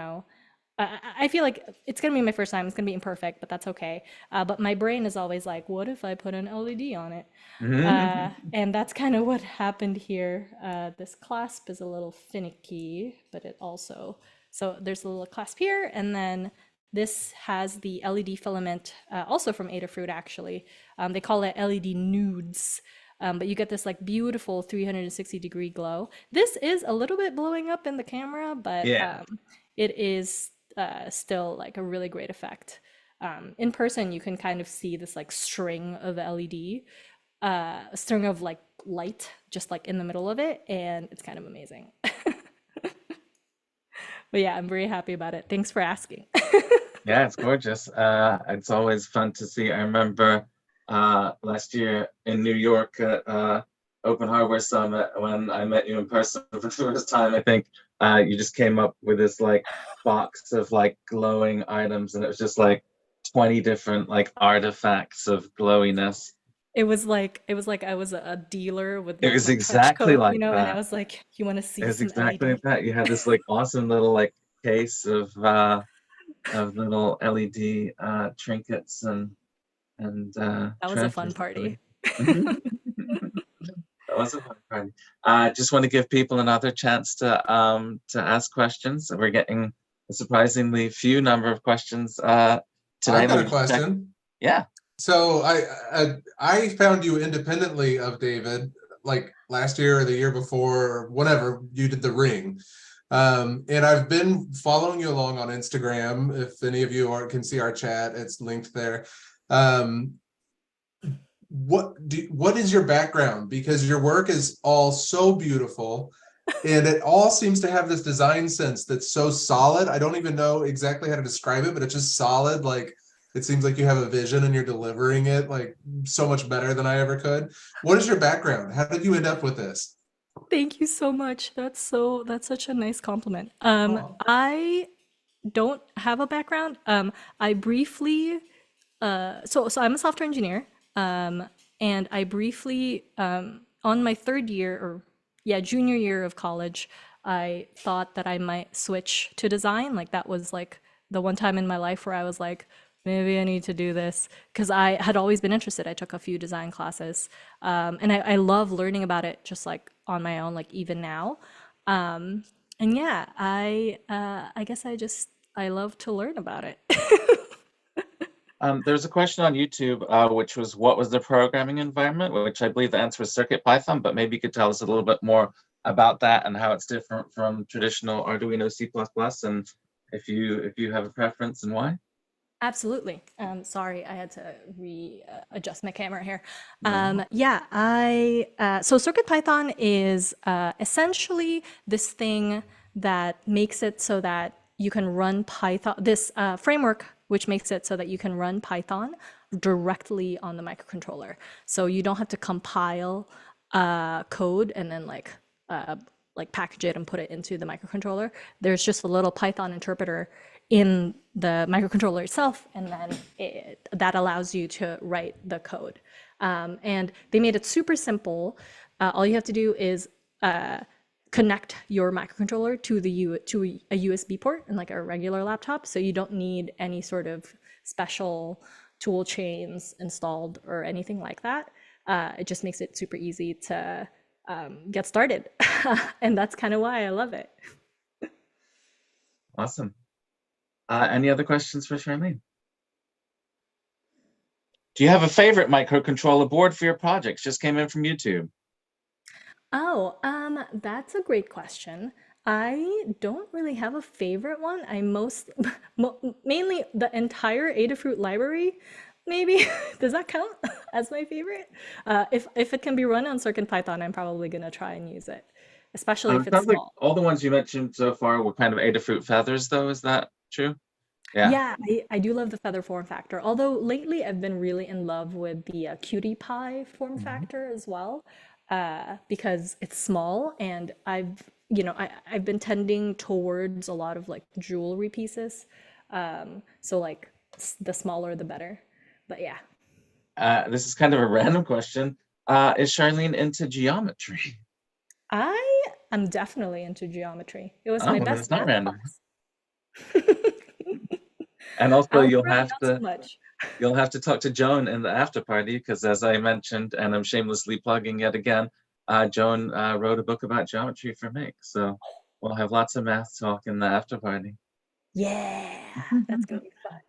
I feel like it's gonna be my first time. It's gonna be imperfect, but that's okay. But my brain is always like, what if I put an LED on it? And that's kind of what happened here. This clasp is a little finicky, but it also, so there's a little clasp here, and then this has the LED filament, also from Adafruit actually. They call it LED nudes. But you get this like beautiful 360-degree glow. This is a little bit blowing up in the camera, but
Yeah.
it is still like a really great effect. In person, you can kind of see this like string of LED, string of like light just like in the middle of it, and it's kind of amazing. But yeah, I'm very happy about it. Thanks for asking.
Yeah, it's gorgeous. It's always fun to see. I remember last year in New York at Open Hardware Summit when I met you in person for the first time. I think you just came up with this like box of like glowing items, and it was just like 20 different like artifacts of glowiness.
It was like I was a dealer with
It
like
was
my trench
exactly
coat,
like
and I
that.
was like, "You want to see
It was
some
exactly
LED?"
like that. You had this like awesome little like case of little LED trinkets and
That was a fun
treasures.
party.
Mhm. That was a fun party. I just want to give people another chance to ask questions. We're getting a surprisingly few number of questions today.
I've got
Let
a
me just check.
question.
Yeah.
So I found you independently of David, like last year or the year before, or whatever you did the ring. And I've been following you along on Instagram. If any of you can see our chat, it's linked there. What is your background? Because your work is all so beautiful, and it all seems to have this design sense that's so solid. I don't even know exactly how to describe it, but it's just solid. Like it seems like you have a vision and you're delivering it like so much better than I ever could. What is your background? How did you end up with this?
Thank you so much. That's such a nice compliment.
Oh.
I don't have a background. I briefly so I'm a software engineer. And I briefly on my third year or junior year of college, I thought that I might switch to design. Like that was like the one time in my life where I was like, maybe I need to do this because I had always been interested. I took a few design classes, and I love learning about it just like on my own, like even now. And yeah, I guess I love to learn about it.
There's a question on YouTube, which was what was the programming environment, which I believe the answer was CircuitPython, but maybe you could tell us a little bit more about that and how it's different from traditional Arduino C++, and if you have a preference and why.
Absolutely. Sorry, I had to readjust my camera here.
No.
Yeah, so CircuitPython is essentially this thing that makes it so that you can run Python, this framework, which makes it so that you can run Python directly on the microcontroller. So you don't have to compile code and then like package it and put it into the microcontroller. There's just a little Python interpreter in the microcontroller itself, and then that allows you to write the code. And they made it super simple. All you have to do is connect your microcontroller to a USB port in like a regular laptop, so you don't need any sort of special tool chains installed or anything like that. It just makes it super easy to get started. And that's kind of why I love it.
Awesome. Any other questions for Charlene? Do you have a favorite microcontroller board for your projects? Just came in from YouTube.
Oh, that's a great question. I don't really have a favorite one. I mainly the entire Adafruit library, maybe. Does that count as my favorite? If it can be run on CircuitPython, I'm probably gonna try and use it, especially if
It
it's
sounds like
small.
all the ones you mentioned so far were kind of Adafruit feathers, though. Is that true? Yeah.
Yeah, I do love the feather form factor. Although lately I've been really in love with the Cutie Pie form
Mhm.
factor as well, because it's small and I've been tending towards a lot of like jewelry pieces. So like the smaller the better. But yeah.
This is kind of a random question. Is Charlene into geometry?
I am definitely into geometry. It was
Oh,
my
well,
best
it's not
math
random.
class.
And also,
Algebra, not so much.
you'll have to talk to Joan in the after party because, as I mentioned, and I'm shamelessly plugging yet again, Joan wrote a book about geometry for Make. So we'll have lots of math talk in the after party.
Yeah, that's gonna be fun.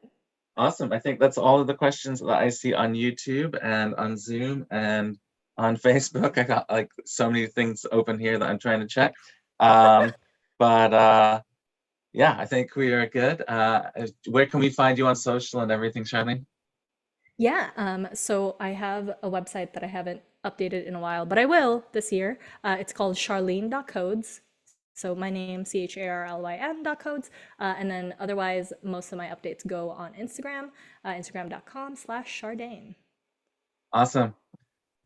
Awesome. I think that's all of the questions that I see on YouTube and on Zoom and on Facebook. I got like so many things open here that I'm trying to check. But yeah, I think we are good. Where can we find you on social and everything, Charlene?
Yeah, so I have a website that I haven't updated in a while, but I will this year. It's called charlene.codes. So my name, CHARLYN.codes. And then otherwise, most of my updates go on Instagram, instagram.com/Chardane.
Awesome.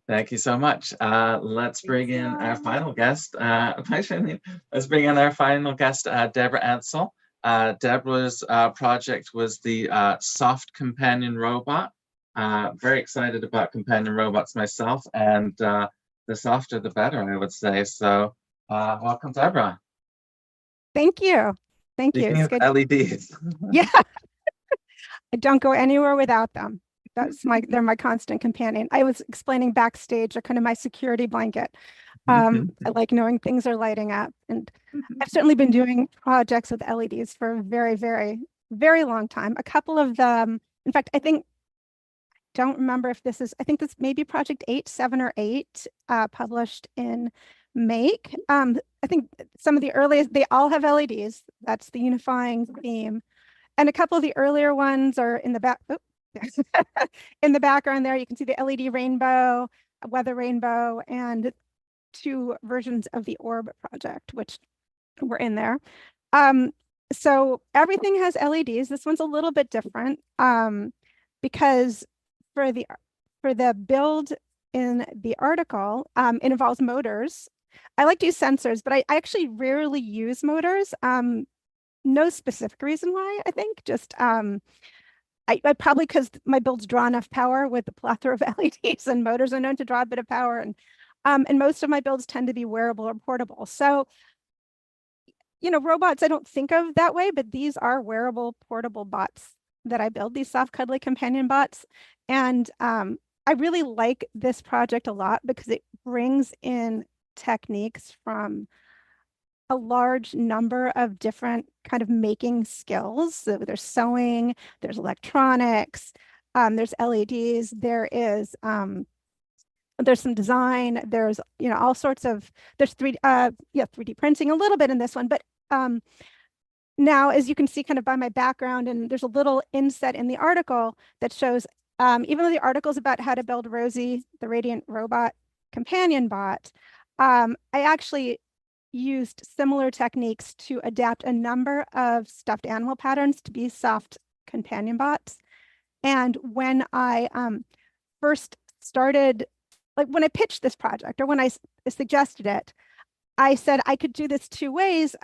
Thank you so much. Let's bring
Thanks,
in our
y'all.
final guest. Hi, Charlene. Let's bring in our final guest, Deborah Ansel. Deborah's project was the soft companion robot. Very excited about companion robots myself, and the softer the better, I would say. So welcome, Deborah.
Thank you. Thank you.
Speaking
It's
of
good.
LEDs.
Yeah, I don't go anywhere without them. They're my constant companion. I was explaining backstage, they're kind of my security blanket. I like knowing things are lighting up. And I've certainly been doing projects with LEDs for a very, very, very long time. A couple of them, in fact, don't remember if I think this may be project 8, 7 or 8, published in Make. I think some of the earliest, they all have LEDs. That's the unifying theme. And a couple of the earlier ones are in the back. In the background there, you can see the LED rainbow, a weather rainbow, and 2 versions of the orb project, which were in there. So everything has LEDs. This one's a little bit different because for the build in the article, it involves motors. I like to use sensors, but I actually rarely use motors. No specific reason why, I think. Just I probably because my builds draw enough power with the plethora of LEDs, and motors are known to draw a bit of power, and most of my builds tend to be wearable or portable. So, robots I don't think of that way, but these are wearable, portable bots that I build, these soft cuddly companion bots. And I really like this project a lot because it brings in techniques from a large number of different kind of making skills. So there's sewing, there's electronics, there's LEDs, there's some design, there's all sorts of, there's 3D printing a little bit in this one, but now, as you can see kind of by my background, and there's a little inset in the article that shows, even though the article is about how to build Rosie, the Radiant Robot companion bot, I actually used similar techniques to adapt a number of stuffed animal patterns to be soft companion bots. And when I first started, like when I pitched this project or when I suggested it, I said I could do this 2 ways.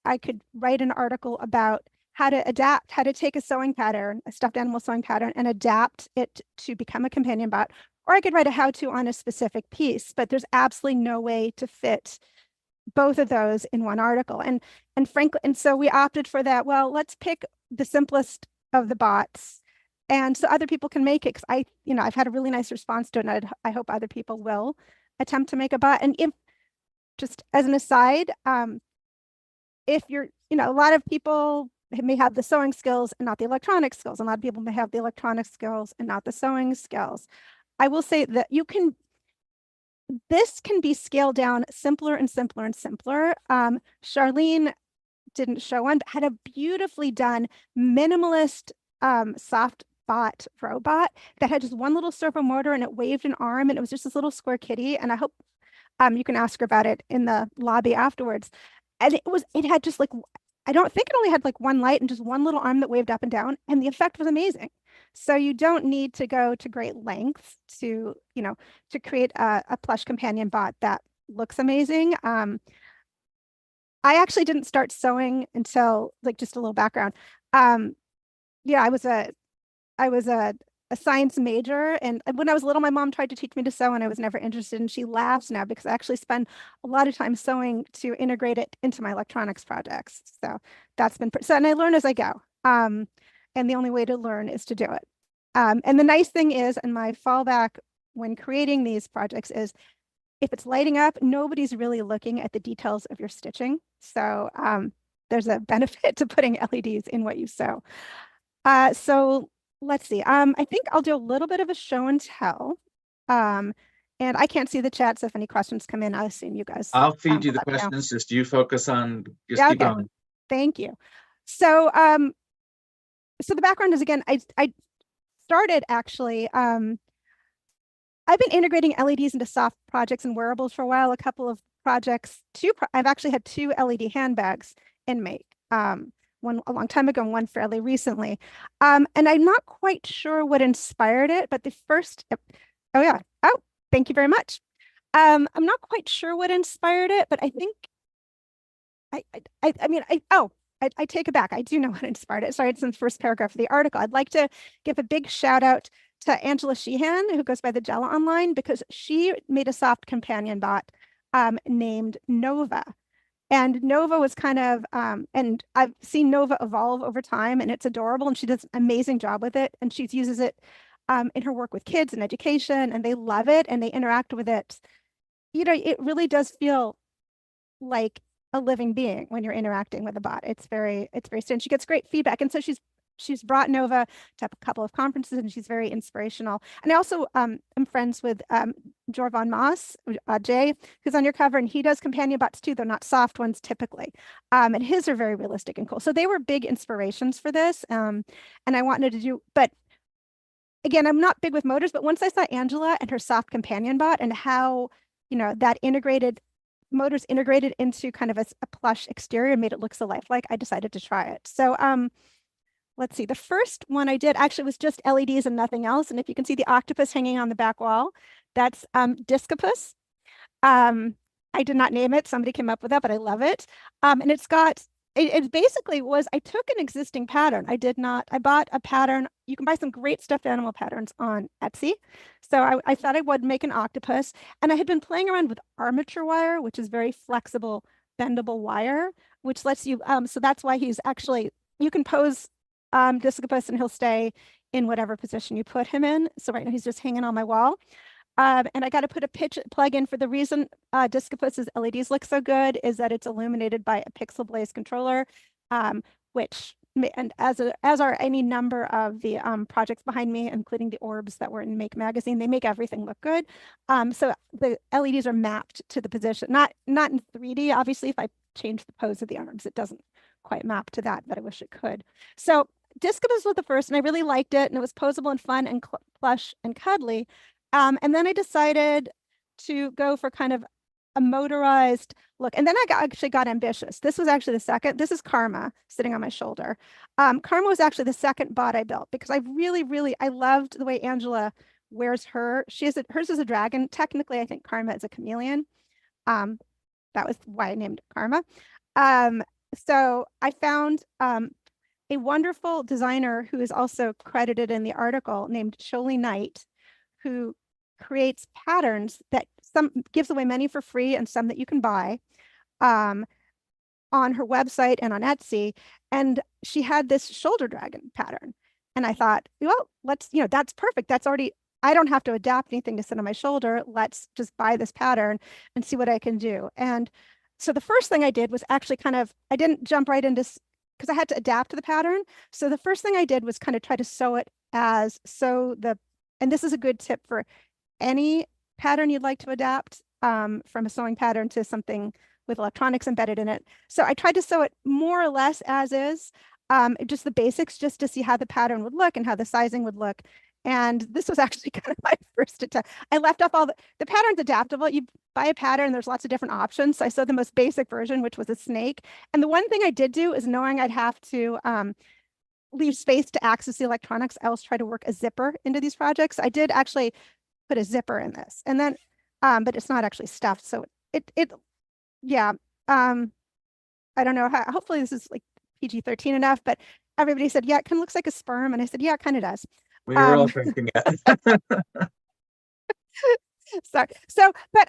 I could write an article about how to take a sewing pattern, a stuffed animal sewing pattern, and adapt it to become a companion bot, or I could write a how-to on a specific piece, but there's absolutely no way to fit both of those in one article. And frankly, and so we opted for that. Well, let's pick the simplest of the bots, and so other people can make it. Because I've had a really nice response to it, and I hope other people will attempt to make a bot. And if, just as an aside, if you're, a lot of people may have the sewing skills and not the electronic skills. A lot of people may have the electronic skills and not the sewing skills. I will say that this can be scaled down simpler and simpler and simpler. Charlene didn't show one, but had a beautifully done minimalist soft bot robot that had just one little servo motor and it waved an arm and it was just this little square kitty. And I hope you can ask her about it in the lobby afterwards. And it had just like, I don't think it only had like one light and just one little arm that waved up and down, and the effect was amazing. So you don't need to go to great lengths to, to create a plush companion bot that looks amazing. I actually didn't start sewing until, like, just a little background. Yeah, I was a science major, and when I was little, my mom tried to teach me to sew and I was never interested, and she laughs now because I actually spend a lot of time sewing to integrate it into my electronics projects. So that's been, and I learn as I go. And the only way to learn is to do it. And the nice thing is, and my fallback when creating these projects is, if it's lighting up, nobody's really looking at the details of your stitching. So there's a benefit to putting LEDs in what you sew. So let's see. I think I'll do a little bit of a show and tell. And I can't see the chat, so if any questions come in, I assume you guys.
I'll feed you the questions. Just you focus on, just
yeah,
keep
okay.
going.
Thank you. So, so the background is, again, I started actually. I've been integrating LEDs into soft projects and wearables for a while. A couple of projects, I've actually had 2 LED handbags in make. One a long time ago and one fairly recently. And I'm not quite sure what inspired it, but the first, oh yeah, oh, thank you very much. I'm not quite sure what inspired it, but I think, I take it back. I do know what inspired it. Sorry, it's in the first paragraph of the article. I'd like to give a big shout out to Angela Sheehan, who goes by the Jella online, because she made a soft companion bot named Nova. And Nova was kind of, and I've seen Nova evolve over time, and it's adorable, and she does an amazing job with it. And she uses it in her work with kids and education, and they love it and they interact with it. It really does feel like a living being when you're interacting with a bot. It's very strange. She gets great feedback. And so she's brought Nova to a couple of conferences, and she's very inspirational. And I also am friends with Jorvan Moss, Jay, who's on your cover, and he does companion bots too. They're not soft ones typically. And his are very realistic and cool. So they were big inspirations for this. And I wanted to do, but again, I'm not big with motors, but once I saw Angela and her soft companion bot and how, that motors integrated into kind of a plush exterior made it look so lifelike, I decided to try it. So let's see, the first one I did actually was just LEDs and nothing else. And if you can see the octopus hanging on the back wall, that's Discopus. I did not name it. Somebody came up with that, but I love it. And it's got, it basically was, I took an existing pattern. I bought a pattern. You can buy some great stuffed animal patterns on Etsy. So I thought I would make an octopus. And I had been playing around with armature wire, which is very flexible, bendable wire, which lets you, so that's why he's actually, you can pose Discopus and he'll stay in whatever position you put him in. So right now he's just hanging on my wall. And I got to put a pitch plug in for the reason Discopus's LEDs look so good is that it's illuminated by a pixel blaze controller, which, and as are any number of the projects behind me, including the orbs that were in Make magazine, they make everything look good. So the LEDs are mapped to the position, not in 3D. Obviously, if I change the pose of the arms, it doesn't quite map to that, but I wish it could. So Discopus was the first, and I really liked it, and it was posable and fun and plush and cuddly. And then I decided to go for kind of a motorized look. And then I actually got ambitious. This was actually the second. This is Karma sitting on my shoulder. Karma was actually the second bot I built because I I loved the way Angela wears her. Hers is a dragon. Technically, I think Karma is a chameleon. That was why I named it Karma. So I found a wonderful designer who is also credited in the article named Sholi Knight, who creates patterns that some gives away many for free and some that you can buy on her website and on Etsy. And she had this shoulder dragon pattern. And I thought, well, let's, that's perfect. That's already, I don't have to adapt anything to sit on my shoulder. Let's just buy this pattern and see what I can do. And so the first thing I did was actually I didn't jump right into, because I had to adapt to the pattern. So the first thing I did was kind of try to sew it and this is a good tip for any pattern you'd like to adapt from a sewing pattern to something with electronics embedded in it. So I tried to sew it more or less as is, just the basics, just to see how the pattern would look and how the sizing would look. And this was actually kind of my first attempt. I left off all the pattern's adaptable. You buy a pattern, there's lots of different options. So I sewed the most basic version, which was a snake. And the one thing I did do is, knowing I'd have to leave space to access the electronics, I always try to work a zipper into these projects. I did actually put a zipper in this, and then, but it's not actually stuffed. So yeah. I don't know how, hopefully this is like PG-13 enough, but everybody said, yeah, it kind of looks like a sperm. And I said, yeah, it kind of does.
We were all thinking it.
Sorry. So, but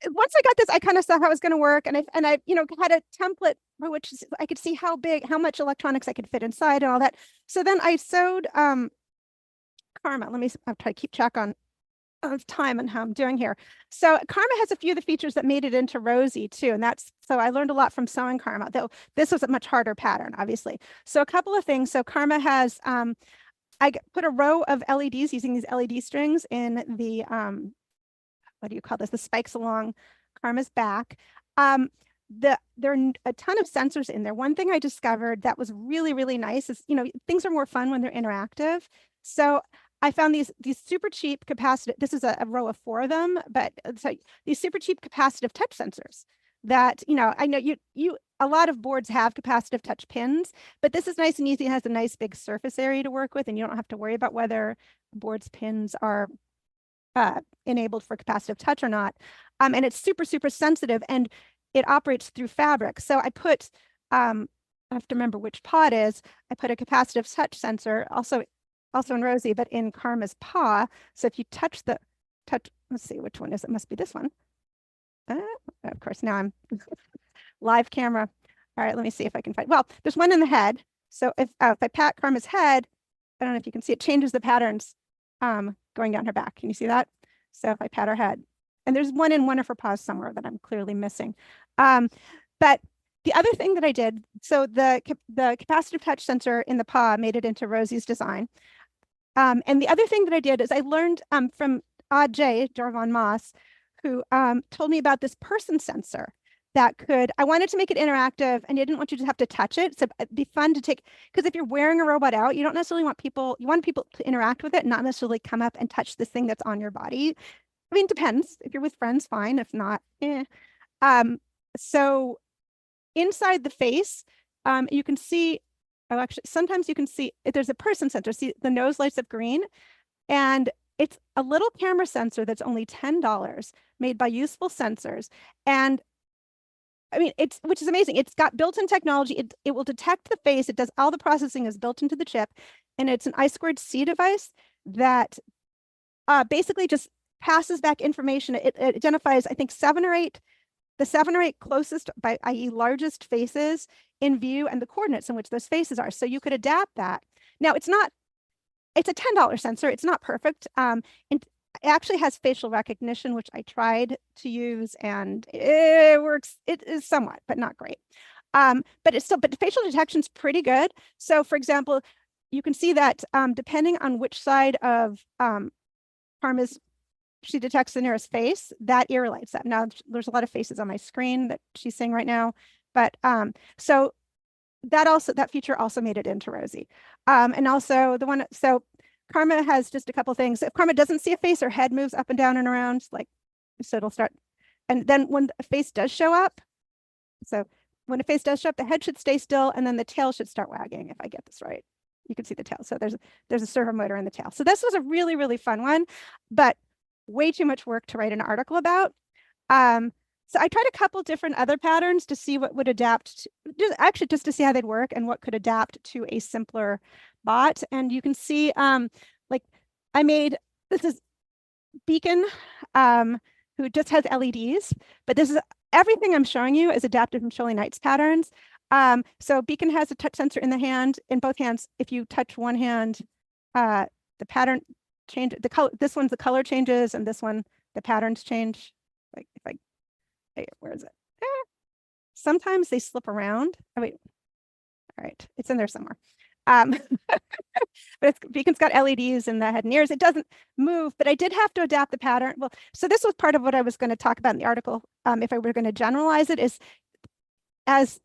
once I got this, I kind of saw how it was going to work, and I had a template for which I could see how much electronics I could fit inside and all that. So then I sewed Karma. I'll try to keep track of time and how I'm doing here. So Karma has a few of the features that made it into Rosie too, and so I learned a lot from sewing Karma, though this was a much harder pattern, obviously. So a couple of things. So Karma has I put a row of LEDs using these LED strings in the what do you call this? The spikes along Karma's back. There are a ton of sensors in there. One thing I discovered that was really, really nice is, things are more fun when they're interactive. So I found these super cheap capacitive, this is a row of 4 of them, but so these super cheap capacitive touch sensors that, I know a lot of boards have capacitive touch pins, but this is nice and easy. It has a nice big surface area to work with, and you don't have to worry about whether the board's pins are enabled for capacitive touch or not. And it's super, super sensitive, and it operates through fabric. So I put, I have to remember which pod is, I put a capacitive touch sensor, also in Rosie, but in Karma's paw. So if you touch, let's see, which one is it? Must be this one. Of course, now I'm live camera. All right, let me see if I can find, well, there's one in the head. So if I pat Karma's head, I don't know if you can see, it changes the patterns going down her back. Can you see that? So if I pat her head, and there's one in one of her paws somewhere that I'm clearly missing. But the other thing that I did, so the capacitive touch sensor in the paw made it into Rosie's design. And the other thing that I did is I learned from J. Jarvan Moss, who told me about this person sensor that I wanted to make it interactive, and I didn't want you to have to touch it. So it'd be fun to take, because if you're wearing a robot out, you don't necessarily want you want people to interact with it, not necessarily come up and touch this thing that's on your body. I mean, it depends. If you're with friends, fine. If not, so inside the face, you can see, actually, sometimes you can see if there's a person sensor. See, the nose lights up green, and it's a little camera sensor that's only $10, made by Useful Sensors. And I mean, which is amazing. It's got built-in technology. It will detect the face. It does all the processing is built into the chip, and it's an I2C device that basically just passes back information. It identifies, I think, the 7 or 8 closest, i.e. largest faces in view, and the coordinates in which those faces are. So you could adapt that. Now it's a $10 sensor. It's not perfect. It actually has facial recognition, which I tried to use, and it works. It is somewhat, but not great. But the facial detection is pretty good. So for example, you can see that depending on which side of Karma's she detects the nearest face, that ear lights up. Now there's a lot of faces on my screen that she's seeing right now, but so that feature also made it into Rosie. And also so Karma has just a couple things. If Karma doesn't see a face, her head moves up and down and around, so it'll start. And then when a face does show up, so when a face does show up, the head should stay still, and then the tail should start wagging, if I get this right. You can see the tail. So there's a servo motor in the tail. So this was a really, really fun one, but way too much work to write an article about. So I tried a couple different other patterns to see what would adapt to, just to see how they'd work and what could adapt to a simpler bot. And you can see, this is Beacon, who just has LEDs, but this is everything I'm showing you is adapted from Shoaly Knight's patterns. So Beacon has a touch sensor in both hands. If you touch one hand, the pattern change, the color, this one's the color changes, and this one, the patterns change. Like where is it? Sometimes they slip around. Oh, wait. All right, it's in there somewhere. But Beacon's got LEDs in the head and ears. It doesn't move, but I did have to adapt the pattern. Well, so this was part of what I was going to talk about in the article. If I were going to generalize it, is as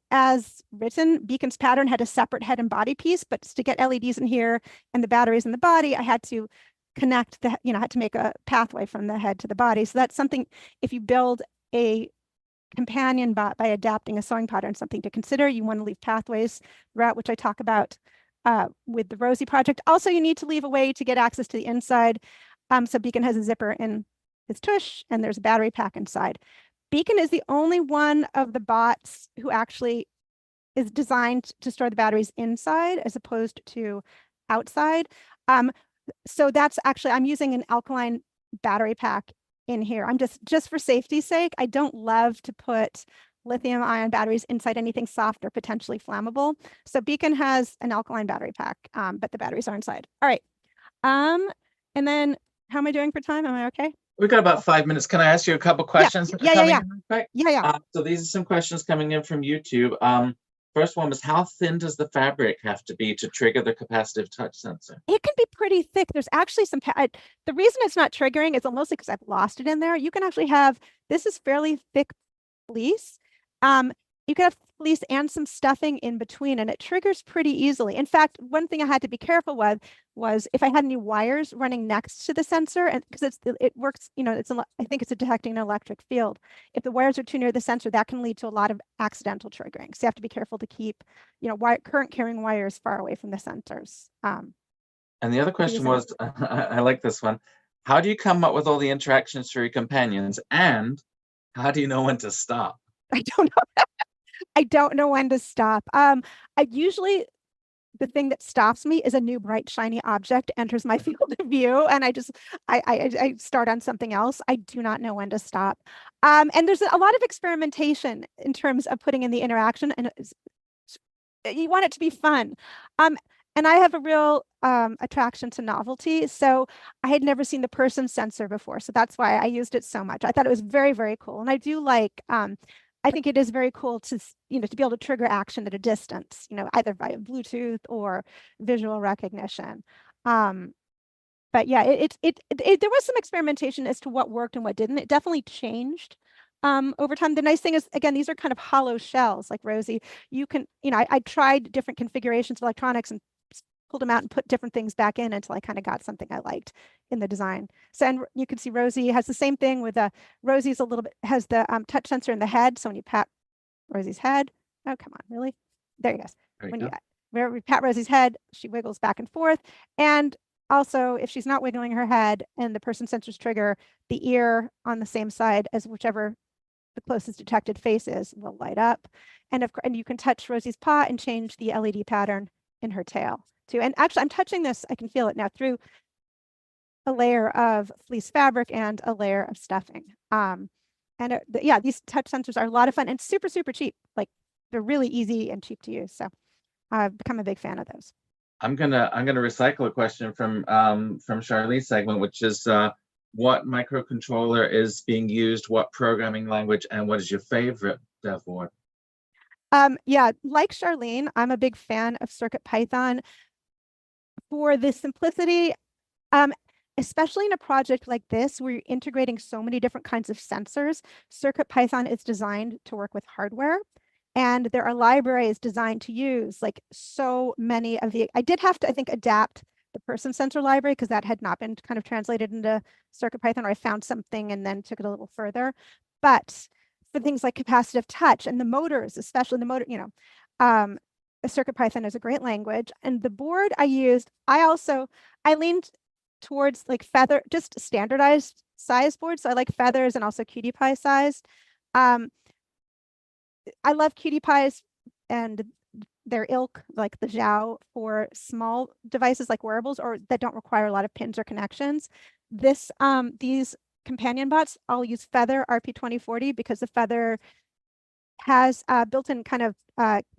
written, Beacon's pattern had a separate head and body piece, but to get LEDs in here and the batteries in the body, I had to connect the, had to make a pathway from the head to the body. So that's something, if you build a companion bot by adapting a sewing pattern, something to consider. You want to leave pathways throughout, which I talk about with the Rosie project. Also, you need to leave a way to get access to the inside. So Beacon has a zipper in his tush, and there's a battery pack inside. Beacon is the only one of the bots who actually is designed to store the batteries inside as opposed to outside. So that's actually, I'm using an alkaline battery pack in here. I'm just for safety's sake, I don't love to put lithium ion batteries inside anything soft or potentially flammable. So Beacon has an alkaline battery pack, but the batteries are inside. All right. And then how am I doing for time? Am I okay?
We've got about 5 minutes. Can I ask you a couple questions?
Yeah.
Yeah. So these are some questions coming in from YouTube. First one was, how thin does the fabric have to be to trigger the capacitive touch sensor?
It can be pretty thick. There's actually some, the reason it's not triggering is mostly because I've lost it in there. You can actually have, this is fairly thick fleece. You can have fleece and some stuffing in between, and it triggers pretty easily. In fact, one thing I had to be careful with was if I had any wires running next to the sensor, and because it works, I think it's detecting an electric field. If the wires are too near the sensor, that can lead to a lot of accidental triggering. So you have to be careful to keep, current carrying wires far away from the sensors.
And the other question was, I like this one. How do you come up with all the interactions for your companions, and how do you know when to stop?
I don't know. I don't know when to stop. I usually, the thing that stops me is a new bright shiny object enters my field of view, and I start on something else. I do not know when to stop. And there's a lot of experimentation in terms of putting in the interaction, and you want it to be fun. And I have a real attraction to novelty. So I had never seen the person sensor before. So that's why I used it so much. I thought it was very, very cool. And I do like, I think it is very cool to, to be able to trigger action at a distance, either via Bluetooth or visual recognition. But yeah, there was some experimentation as to what worked and what didn't. It definitely changed over time. The nice thing is, again, these are kind of hollow shells like Rosie. You can, I tried different configurations of electronics and pulled them out and put different things back in until I kind of got something I liked in the design. So, and you can see Rosie has the same thing with Rosie's has the touch sensor in the head. So when you pat Rosie's head, oh, come on, really? There you go. Whenever we pat Rosie's head, she wiggles back and forth. And also, if she's not wiggling her head and the person sensors trigger, the ear on the same side as whichever the closest detected face is will light up. And you can touch Rosie's paw and change the LED pattern in her tail too. And actually, I'm touching this, I can feel it now through a layer of fleece fabric and a layer of stuffing. Yeah, these touch sensors are a lot of fun and super, super cheap. Like, they're really easy and cheap to use. So I've become a big fan of those.
I'm gonna recycle a question from Charlie's segment, which is what microcontroller is being used, what programming language, and what is your favorite dev board?
Yeah, like Charlene, I'm a big fan of CircuitPython for the simplicity, especially in a project like this where you're integrating so many different kinds of sensors. CircuitPython is designed to work with hardware, and there are libraries designed to use like so many of the, I did have to, I think, adapt the person sensor library because that had not been kind of translated into CircuitPython, or I found something and then took it a little further. But for things like capacitive touch and the motors, especially the motor, CircuitPython is a great language. And the board I used, I leaned towards like Feather, just standardized size boards. So I like Feathers and also Cutie Pie sized. I love Cutie Pies and their ilk, like the Zhao, for small devices like wearables or that don't require a lot of pins or connections. These companion bots, I'll use Feather RP2040 because the Feather has built-in kind of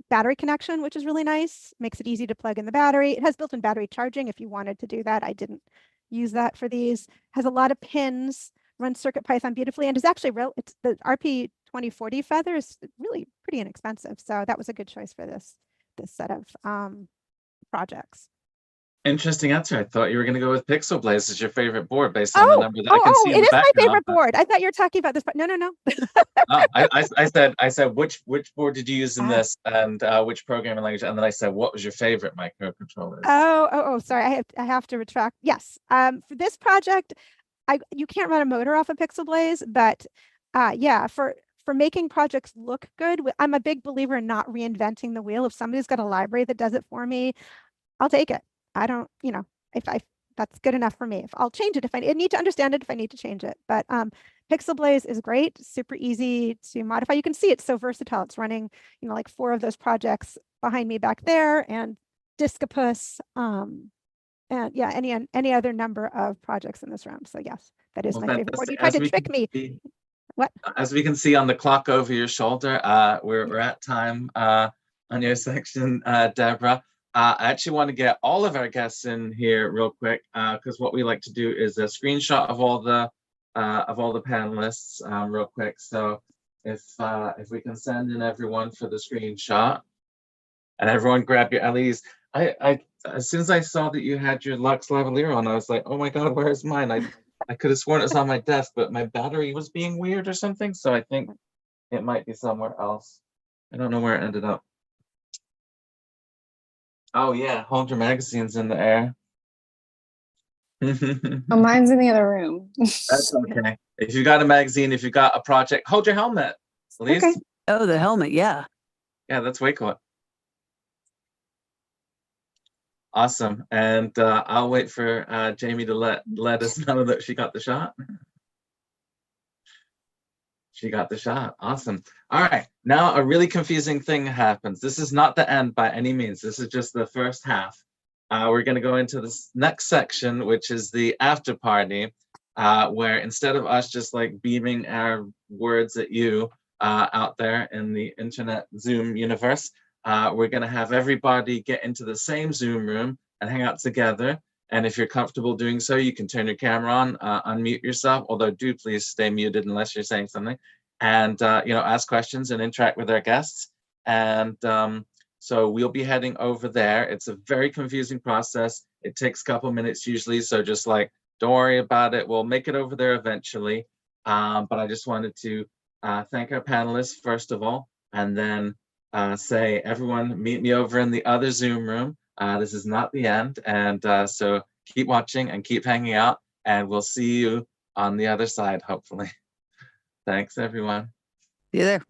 battery connection, which is really nice. Makes it easy to plug in the battery. It has built-in battery charging if you wanted to do that. I didn't use that for these. Has a lot of pins, runs CircuitPython beautifully, and is actually it's the RP2040 Feather is really pretty inexpensive. So that was a good choice for this set of projects.
Interesting answer. I thought you were going to go with Pixel Blaze as your favorite board based on the number that I can see in
it
the
is my
background.
favorite board. I thought you were talking about this. No, no, no.
Oh, I said which board did you use in this, and which programming language, and then I said what was your favorite microcontroller?
Sorry. I have to retract. Yes. For this project, you can't run a motor off of Pixel Blaze, but yeah, for making projects look good, I'm a big believer in not reinventing the wheel. If somebody's got a library that does it for me, I'll take it. I don't, that's good enough for me. If I'll change it if I need to understand it, if I need to change it. But Pixel Blaze is great, super easy to modify. You can see it's so versatile. It's running, like 4 of those projects behind me back there, and Discopus, and yeah, any other number of projects in this room. So yes, that is my favorite board. You tried to trick me. What?
As we can see on the clock over your shoulder, we're at time on your section, Deborah. I actually want to get all of our guests in here real quick, because what we like to do is a screenshot of all the panelists real quick. So if we can send in everyone for the screenshot, and everyone grab your LEs. I as soon as I saw that you had your Lux Lavalier on, I was like, oh my God, where's mine? I could have sworn it was on my desk, but my battery was being weird or something. So I think it might be somewhere else. I don't know where it ended up. Oh yeah, hold your magazines in the air.
Oh, mine's in the other room.
That's okay. If you got a magazine, if you got a project, hold your helmet, please.
Okay.
Oh, the helmet. Yeah.
Yeah, that's way cool. Awesome. And I'll wait for Jamie to let us know that she got the shot. She got the shot. Awesome. All right. Now a really confusing thing happens. This is not the end by any means. This is just the first half. We're going to go into this next section, which is the after party, where instead of us just like beaming our words at you out there in the internet Zoom universe, we're going to have everybody get into the same Zoom room and hang out together. And if you're comfortable doing so, you can turn your camera on, unmute yourself, although do please stay muted unless you're saying something, and ask questions and interact with our guests. And so we'll be heading over there. It's a very confusing process. It takes a couple minutes usually, so just like, don't worry about it. We'll make it over there eventually. But I just wanted to thank our panelists, first of all, and then say, everyone meet me over in the other Zoom room. This is not the end. And so keep watching and keep hanging out, and we'll see you on the other side, hopefully. Thanks, everyone.
See you there.